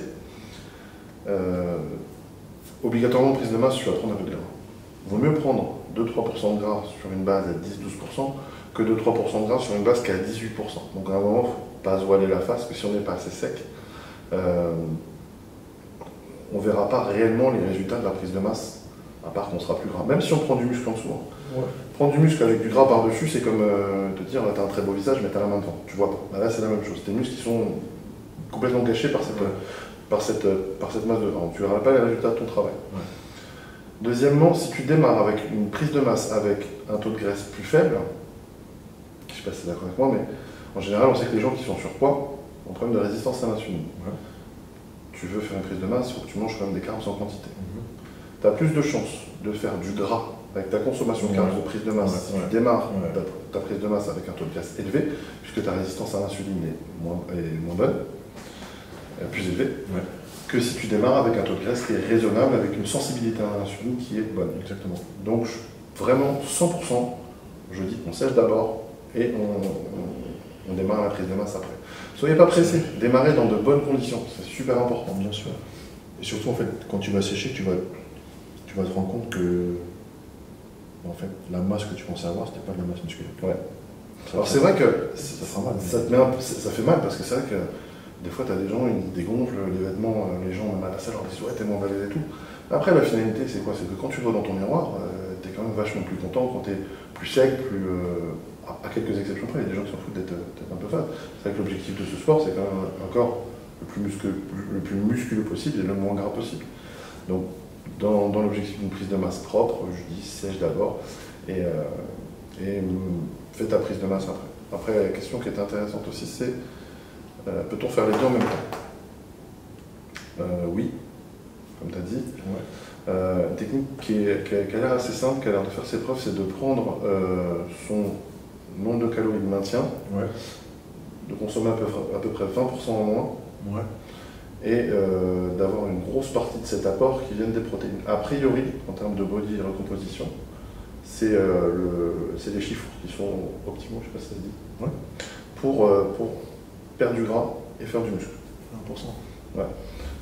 Obligatoirement, prise de masse, tu vas prendre un peu de gras. Vaut mieux prendre 2-3% de gras sur une base à 10-12% que 2-3% de gras sur une base qui est à 18%. Donc à un moment, il ne faut pas se voiler la face, que si on n'est pas assez sec, on ne verra pas réellement les résultats de la prise de masse, à part qu'on sera plus gras. Même si on prend du muscle en dessous. Ouais. Prendre du muscle avec du gras par-dessus, c'est comme te dire, tu as un très beau visage, mais tu as la main devant. Tu vois pas. Là, c'est la même chose. Tes muscles qui sont complètement gâchés par cette masse de gras. Tu ne verras pas les résultats de ton travail. Ouais. Deuxièmement, si tu démarres avec une prise de masse avec un taux de graisse plus faible, je ne sais pas si tu es d'accord avec moi, mais en général, on sait que les gens qui sont surpoids ont un problème de résistance à l'insuline. Ouais. Tu veux faire une prise de masse, il faut que tu manges quand même des carbs en quantité. Tu as plus de chances de faire du gras avec ta consommation de carbs de prise de masse si tu démarres ta prise de masse avec un taux de graisse élevé, puisque ta résistance à l'insuline est moins bonne, plus élevée, que si tu démarres avec un taux de graisse qui est raisonnable, avec une sensibilité à l'insuline qui est bonne. Exactement. Donc vraiment 100%, je dis qu'on sèche d'abord et on démarre la prise de masse après. Soyez pas pressés, démarrez dans de bonnes conditions, c'est super important. Bien sûr. Et surtout, en fait, quand tu vas sécher, tu vas te rendre compte que en fait, la masse que tu pensais avoir, c'était pas de la masse musculaire. Ouais. Alors c'est vrai que ça fera mal. Ça fait mal parce que c'est vrai que des fois tu as des gens, ils dégonflent les vêtements, les gens même à la salle leur disent ouais t'es moins balèze et tout. Après, la finalité, c'est quoi? C'est que quand tu te vois dans ton miroir, tu es quand même vachement plus content, quand tu es plus sec, plus. À quelques exceptions près, il y a des gens qui s'en foutent d'être un peu fat. C'est vrai que l'objectif de ce sport, c'est quand même un corps le plus musculeux possible et le moins gras possible. Donc, dans l'objectif d'une prise de masse propre, je dis sèche d'abord et fais ta prise de masse après. Après, la question qui est intéressante aussi, c'est peut-on faire les deux en même temps? Oui, comme tu as dit. Ouais. Une technique qui a l'air assez simple, qui a l'air de faire ses preuves, c'est de prendre son nombre de calories de maintien, Ouais. de consommer à peu près 20% en moins, Ouais. et d'avoir une grosse partie de cet apport qui viennent des protéines. A priori, en termes de body recomposition, c'est les chiffres qui sont optimaux, je ne sais pas si ça se dit, Ouais. pour perdre du gras et faire du muscle. 1%. Ouais.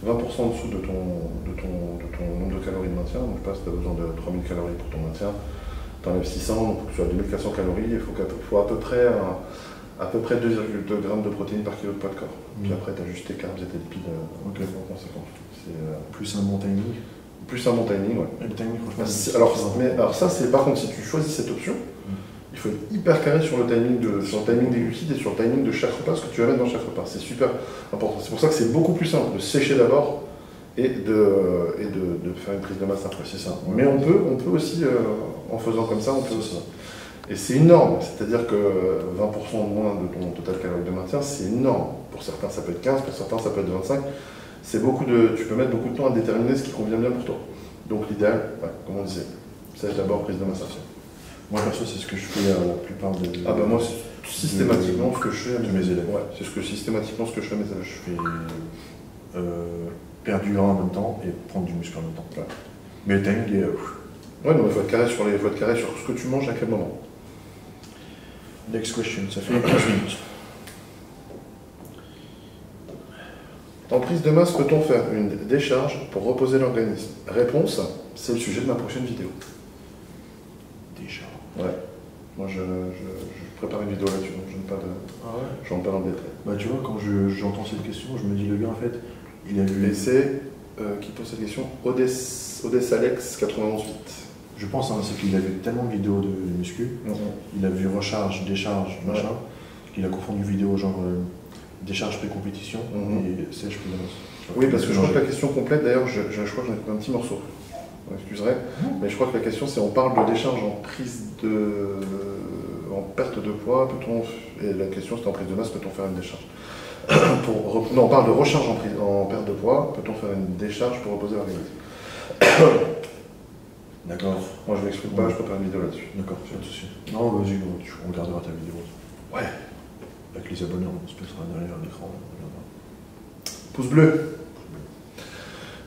20% en dessous de ton nombre de calories de maintien, donc je pense que tu as besoin de 3000 calories pour ton maintien, tu enlèves 600, donc pour que tu sois à 2400 calories, il faut à peu près 2,2 grammes de protéines par kilo de poids de corps. Puis après, tu as juste tes carbs et tes lipides en conséquence. Plus un bon timing. Plus un bon timing, ouais. Et le timing, franchement. Alors ça, c'est par contre, si tu choisis cette option, il faut être hyper carré sur le timing des glucides et sur le timing de chaque repas, ce que tu vas mettre dans chaque repas. C'est super important. C'est pour ça que c'est beaucoup plus simple de sécher d'abord et de faire une prise de masse après. C'est ça. Ouais. Mais on peut aussi, en faisant comme ça, on peut aussi. Et c'est une norme, c'est-à-dire que 20% de moins de ton total calorie de maintien, c'est une norme. Pour certains, ça peut être 15, pour certains, ça peut être 25. Tu peux mettre beaucoup de temps à déterminer ce qui convient bien pour toi. Donc l'idéal, comme on disait, c'est d'abord prise de masse après. Moi, perso, c'est ce que je fais la plupart des. Ah bah moi, c'est systématiquement ce que je fais à mes élèves. Ouais, c'est systématiquement ce que je fais à mes élèves. Je fais perdre du gras en même temps et prendre du muscle en même temps. Ouais. Mais le timing est. Ouais, non, il faut être carré sur ce que tu manges à quel moment. Next question, ça fait 15 minutes. En prise de masse, peut-on faire une décharge pour reposer l'organisme? Réponse, c'est le sujet de ma prochaine vidéo. Décharge. Ouais. Moi, je prépare une vidéo là-dessus, donc je ne rentre pas dans le détail. Bah tu vois, quand j'entends cette question, je me dis, le gars, en fait, il a vu... Et c'est, qui pose cette question, Odessalex 918. Je pense, c'est qu'il a vu tellement de vidéos de muscu, il a vu recharge, décharge, machin, qu'il a confondu vidéo genre décharge pré-compétition et sèche prise de masse. Oui, parce que je crois que la question complète, d'ailleurs, je crois que j'en ai pris un petit morceau. Vous m'excuserez, mais je crois que la question c'est, on parle de décharge en perte de poids, et la question c'est en prise de masse, peut-on faire une décharge? Non, on parle de recharge en perte de poids, peut-on faire une décharge pour reposer l'organisme? D'accord. Moi je m'explique pas, je prépare une vidéo là-dessus. D'accord, pas de souci. Non, vas-y, on regardera ta vidéo. Ouais. Avec les abonnés, on se mettra derrière l'écran. Pouce bleu.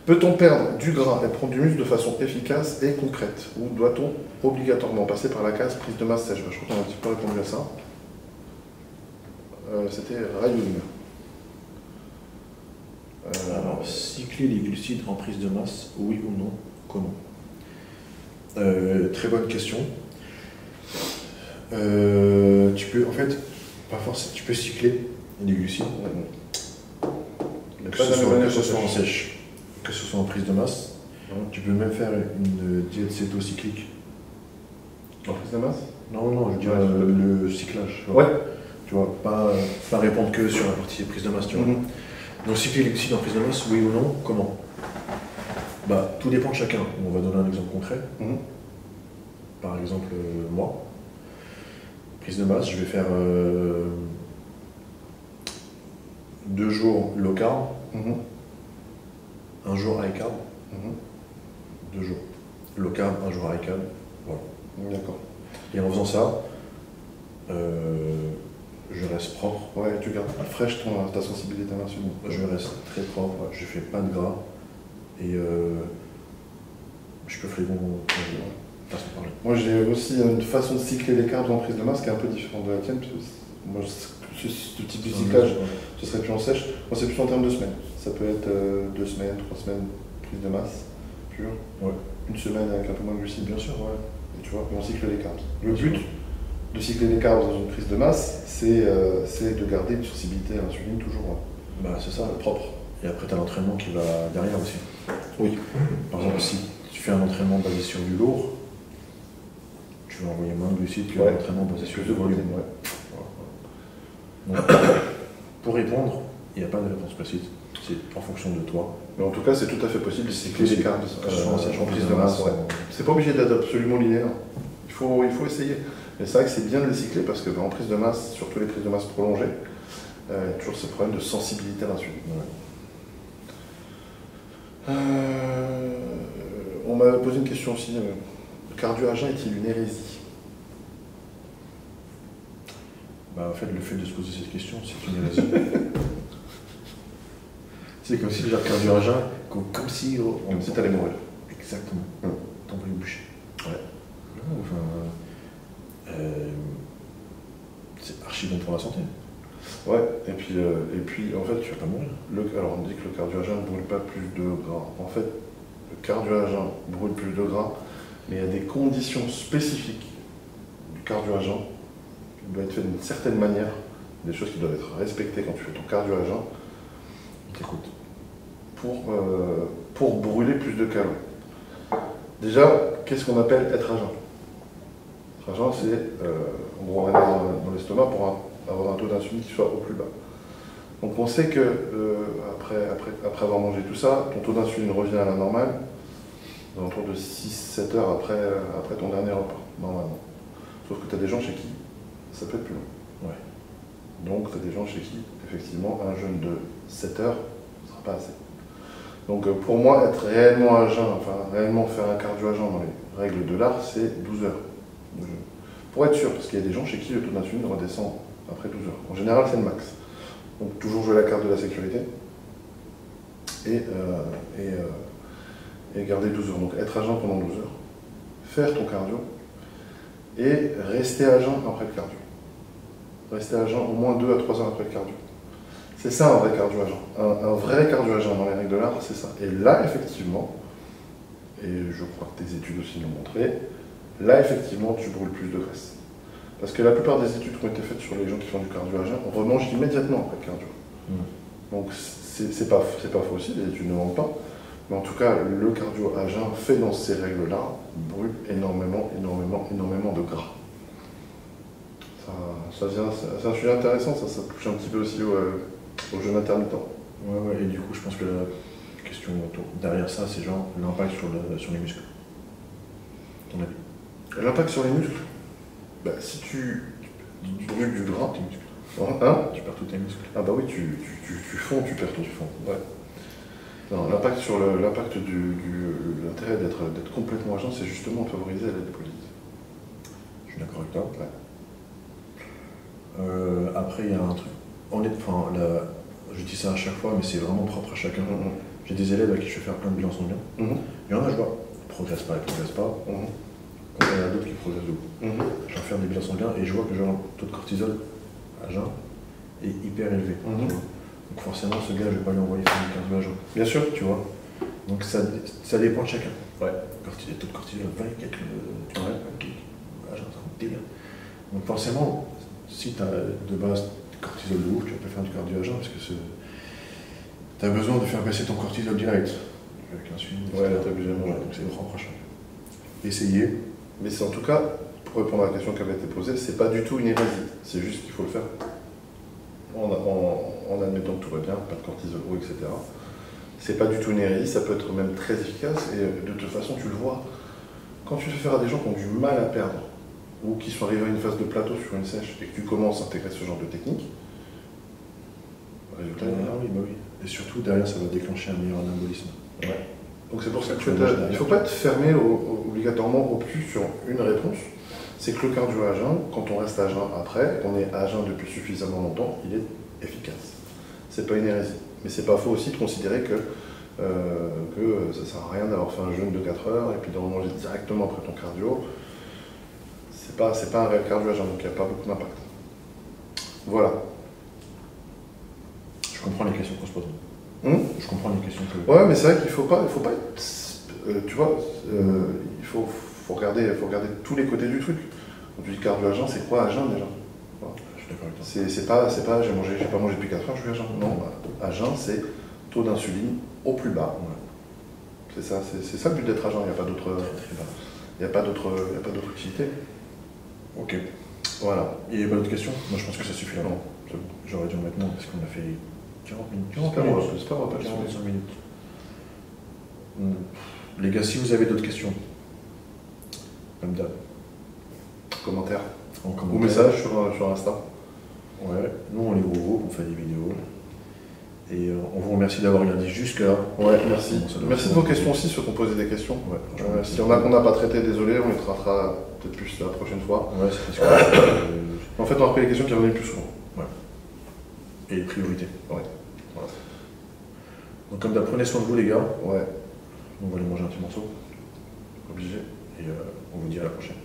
Peut-on perdre du gras et prendre du muscle de façon efficace et concrète? Ou doit-on obligatoirement passer par la case prise de masse sèche? Je crois qu'on a un petit peu répondu à ça. C'était Rayoun. Alors, cycler les glucides en prise de masse, oui ou non? Comment? Très bonne question. Tu peux, en fait, pas forcément, tu peux cycler les glucides, que ce soit en sèche, que ce soit en prise de masse. Tu peux même faire une diète cétocyclique. En prise de masse? Non, je veux dire le cyclage. Ouais. Tu vois, pas répondre que sur la partie prise de masse, tu vois. Donc cycler les glucides en prise de masse, oui ou non? Comment? Bah, tout dépend de chacun. On va donner un exemple concret. Par exemple, moi, prise de masse, je vais faire 2 jours low carb, 1 jour high carb, 2 jours low carb, 1 jour high carb. Voilà. D'accord. Et en faisant ça, je reste propre. Ouais, tu gardes fraîche ta sensibilité à l'insuline. Je reste très propre, je fais pas de gras et je peux faire les bons. Moi j'ai aussi une façon de cycler les carbs en prise de masse qui est un peu différente de la tienne. Moi, ce type de cyclage, ce serait plus en sèche. Moi c'est plus en termes de semaines. Ça peut être 2 semaines, 3 semaines prise de masse pure. Ouais. Une semaine avec un peu moins de glucides, bien sûr. Ouais. Et tu vois, on cycle les carbs. Le but de cycler les carbs dans une prise de masse, c'est de garder une sensibilité à l'insuline toujours c'est ça. propre. Et après, tu as l'entraînement qui va derrière aussi. Oui. Par exemple, si tu fais un entraînement basé sur du lourd, tu vas envoyer moins de glucides que Ouais. l'entraînement basé sur Plus du de volume. protéines, ouais. Donc, pour répondre, il n'y a pas de réponse précise. C'est en fonction de toi. Mais en tout cas, c'est tout à fait possible de cycler les cartes Que ce soit en sèche, en prise de masse. Ouais. C'est pas obligé d'être absolument linéaire. Il faut essayer. Mais c'est vrai que c'est bien de les cycler parce que en prise de masse, surtout les prises de masse prolongées, il y a toujours ce problème de sensibilité à l'insuline. Ouais. On m'a posé une question aussi. Le cardio à jeun est-il une hérésie? Bah, en fait, le fait de se poser cette question, c'est une hérésie. C'est comme si le cardio à jeun, comme si t'allais mourir. Exactement. T'en vas boucher. Ouais. Non, enfin, c'est archi bon pour la santé. Ouais, et puis en fait, Tu vas pas mourir. alors on dit que le cardio à jeun ne brûle pas plus de gras. En fait, le cardio à jeun brûle plus de gras, mais il y a des conditions spécifiques du cardio à jeun. Il doit être fait d'une certaine manière, des choses qui doivent être respectées quand tu fais ton cardio à jeun Écoute. pour brûler plus de calories. Déjà, qu'est-ce qu'on appelle être à jeun? Être à jeun, c'est en gros rien dans l'estomac pour avoir un taux d'insuline qui soit au plus bas. Donc on sait que après avoir mangé tout ça, ton taux d'insuline revient à la normale dans autour de 6-7 heures après ton dernier repas, normalement. Sauf que tu as des gens chez qui ça peut être plus long. Ouais. Donc tu as des gens chez qui, effectivement, un jeûne de 7 heures ne sera pas assez. Donc pour moi, être réellement à jeun, enfin réellement faire un cardio à jeun dans les règles de l'art, c'est 12 heures de jeûne. Pour être sûr, parce qu'il y a des gens chez qui le taux d'insuline redescend après 12 heures. En général, c'est le max. Donc toujours jouer la carte de la sécurité et garder 12 heures. Donc être à jeun pendant 12 heures, faire ton cardio et rester à jeun après le cardio. Rester à jeun au moins 2 à 3 heures après le cardio. C'est ça un vrai cardio à jeun. Un vrai cardio à jeun dans les règles de l'art, c'est ça. Et là, effectivement, et je crois que tes études aussi l'ont montré, là, effectivement, tu brûles plus de graisse. Parce que la plupart des études qui ont été faites sur les gens qui font du cardio à jeun, on remangent immédiatement après le cardio. Donc c'est pas faux aussi, les études ne mentent pas. Mais en tout cas, le cardio à jeun fait dans ces règles-là brûle énormément de gras. C'est un sujet intéressant, ça touche un petit peu aussi au jeûne intermittent. Ouais, et du coup, je pense que la question derrière ça, c'est genre l'impact sur les muscles. Ton avis? L'impact sur les muscles, bah, si tu brûles du gras, tes muscles. Hein? Tu perds tous tes muscles. Ah bah oui, tu fonds, tu perds tout, tu fonds. Ouais. Non, l'intérêt d'être complètement à jeun, c'est justement de favoriser la lipolyse. Je suis d'accord avec toi. Ouais. Après, il y a un truc. Je dis ça à chaque fois, mais c'est vraiment propre à chacun. J'ai des élèves à qui je fais faire plein de bilans sanguins. Il y en a, je vois, ils ne progressent pas. Quand il y en a d'autres qui progressent beaucoup. Je vais faire des bilans sanguins et je vois que genre, le taux de cortisol à jeun est hyper élevé. Donc forcément, ce gars, je ne vais pas lui envoyer faire du cardio à jeun. Bien sûr. Tu vois. Donc ça dépend de chacun. Ouais. Le taux de cortisol 20 et quelques. À jeun, c'est un délire. Donc forcément, si tu as de base cortisol de ouf, tu vas pas faire du cardio à jeun parce que tu as besoin de faire baisser ton cortisol direct. Avec l'insuline. Ouais, là, t'as obligé de manger. Donc c'est propre à chacun. Essayez. Mais c'est en tout cas, pour répondre à la question qui avait été posée, c'est pas du tout une hérésie. C'est juste qu'il faut le faire. En admettant que tout va bien, pas de cortisol haut, etc. C'est pas du tout une hérésie, ça peut être même très efficace. Et de toute façon, tu le vois, quand tu fais faire à des gens qui ont du mal à perdre, ou qui sont arrivés à une phase de plateau sur une sèche, et que tu commences à intégrer ce genre de technique, résultat, Oui. Et surtout, derrière, ça va déclencher un meilleur anabolisme. Ouais. Donc c'est pour ça qu'il ne faut pas être fermé obligatoirement au plus sur une réponse. C'est que le cardio à jeun, quand on reste à jeun après, qu'on est à jeun depuis suffisamment longtemps, il est efficace. C'est pas une hérésie. Mais c'est pas faux aussi de considérer que ça sert à rien d'avoir fait un jeûne de 4 heures et puis de manger directement après ton cardio. C'est pas un réel cardio à jeun, donc il n'y a pas beaucoup d'impact. Voilà. Je comprends les questions qu'on se pose. Je comprends les questions que... Ouais, mais c'est vrai qu'il faut pas être... tu vois, il faut regarder tous les côtés du truc. Quand tu dis cardio à jeun, c'est quoi à jeun déjà? Je suis d'accord avec toi. C'est pas j'ai pas mangé depuis 4 heures, je suis à jeun. Non, à jeun, c'est taux d'insuline au plus bas. Ouais. C'est ça le but d'être agent, il n'y a pas d'autre utilité. Ok. Voilà. Il n'y a pas d'autres questions? Moi je pense que ça suffit là. Non. J'aurais dû en mettre moins parce qu'on a fait 40 minutes. J'espère qu'on va pas le 45 soulever. minutes. Les gars, si vous avez d'autres questions, comme d'hab, Commentaire. en Ou commentaire. message sur Insta. Ouais, nous on les regroupe, on fait des vidéos. Et on vous remercie d'avoir regardé jusque-là. Ouais, merci. Bon, ça doit Merci de faire- vos questions aussi, ceux qui ont posé des questions. Ouais, franchement, merci. S'il y en a qu'on n'a pas traité, désolé, on les traitera peut-être plus la prochaine fois. Ouais, c'est parce que. En fait, on a repris les questions qui revenaient plus souvent. Et les priorités. Ouais. Voilà. Donc, comme d'hab, prenez soin de vous, les gars. Ouais, On va aller manger un petit morceau. obligé. Et on vous dit à la prochaine.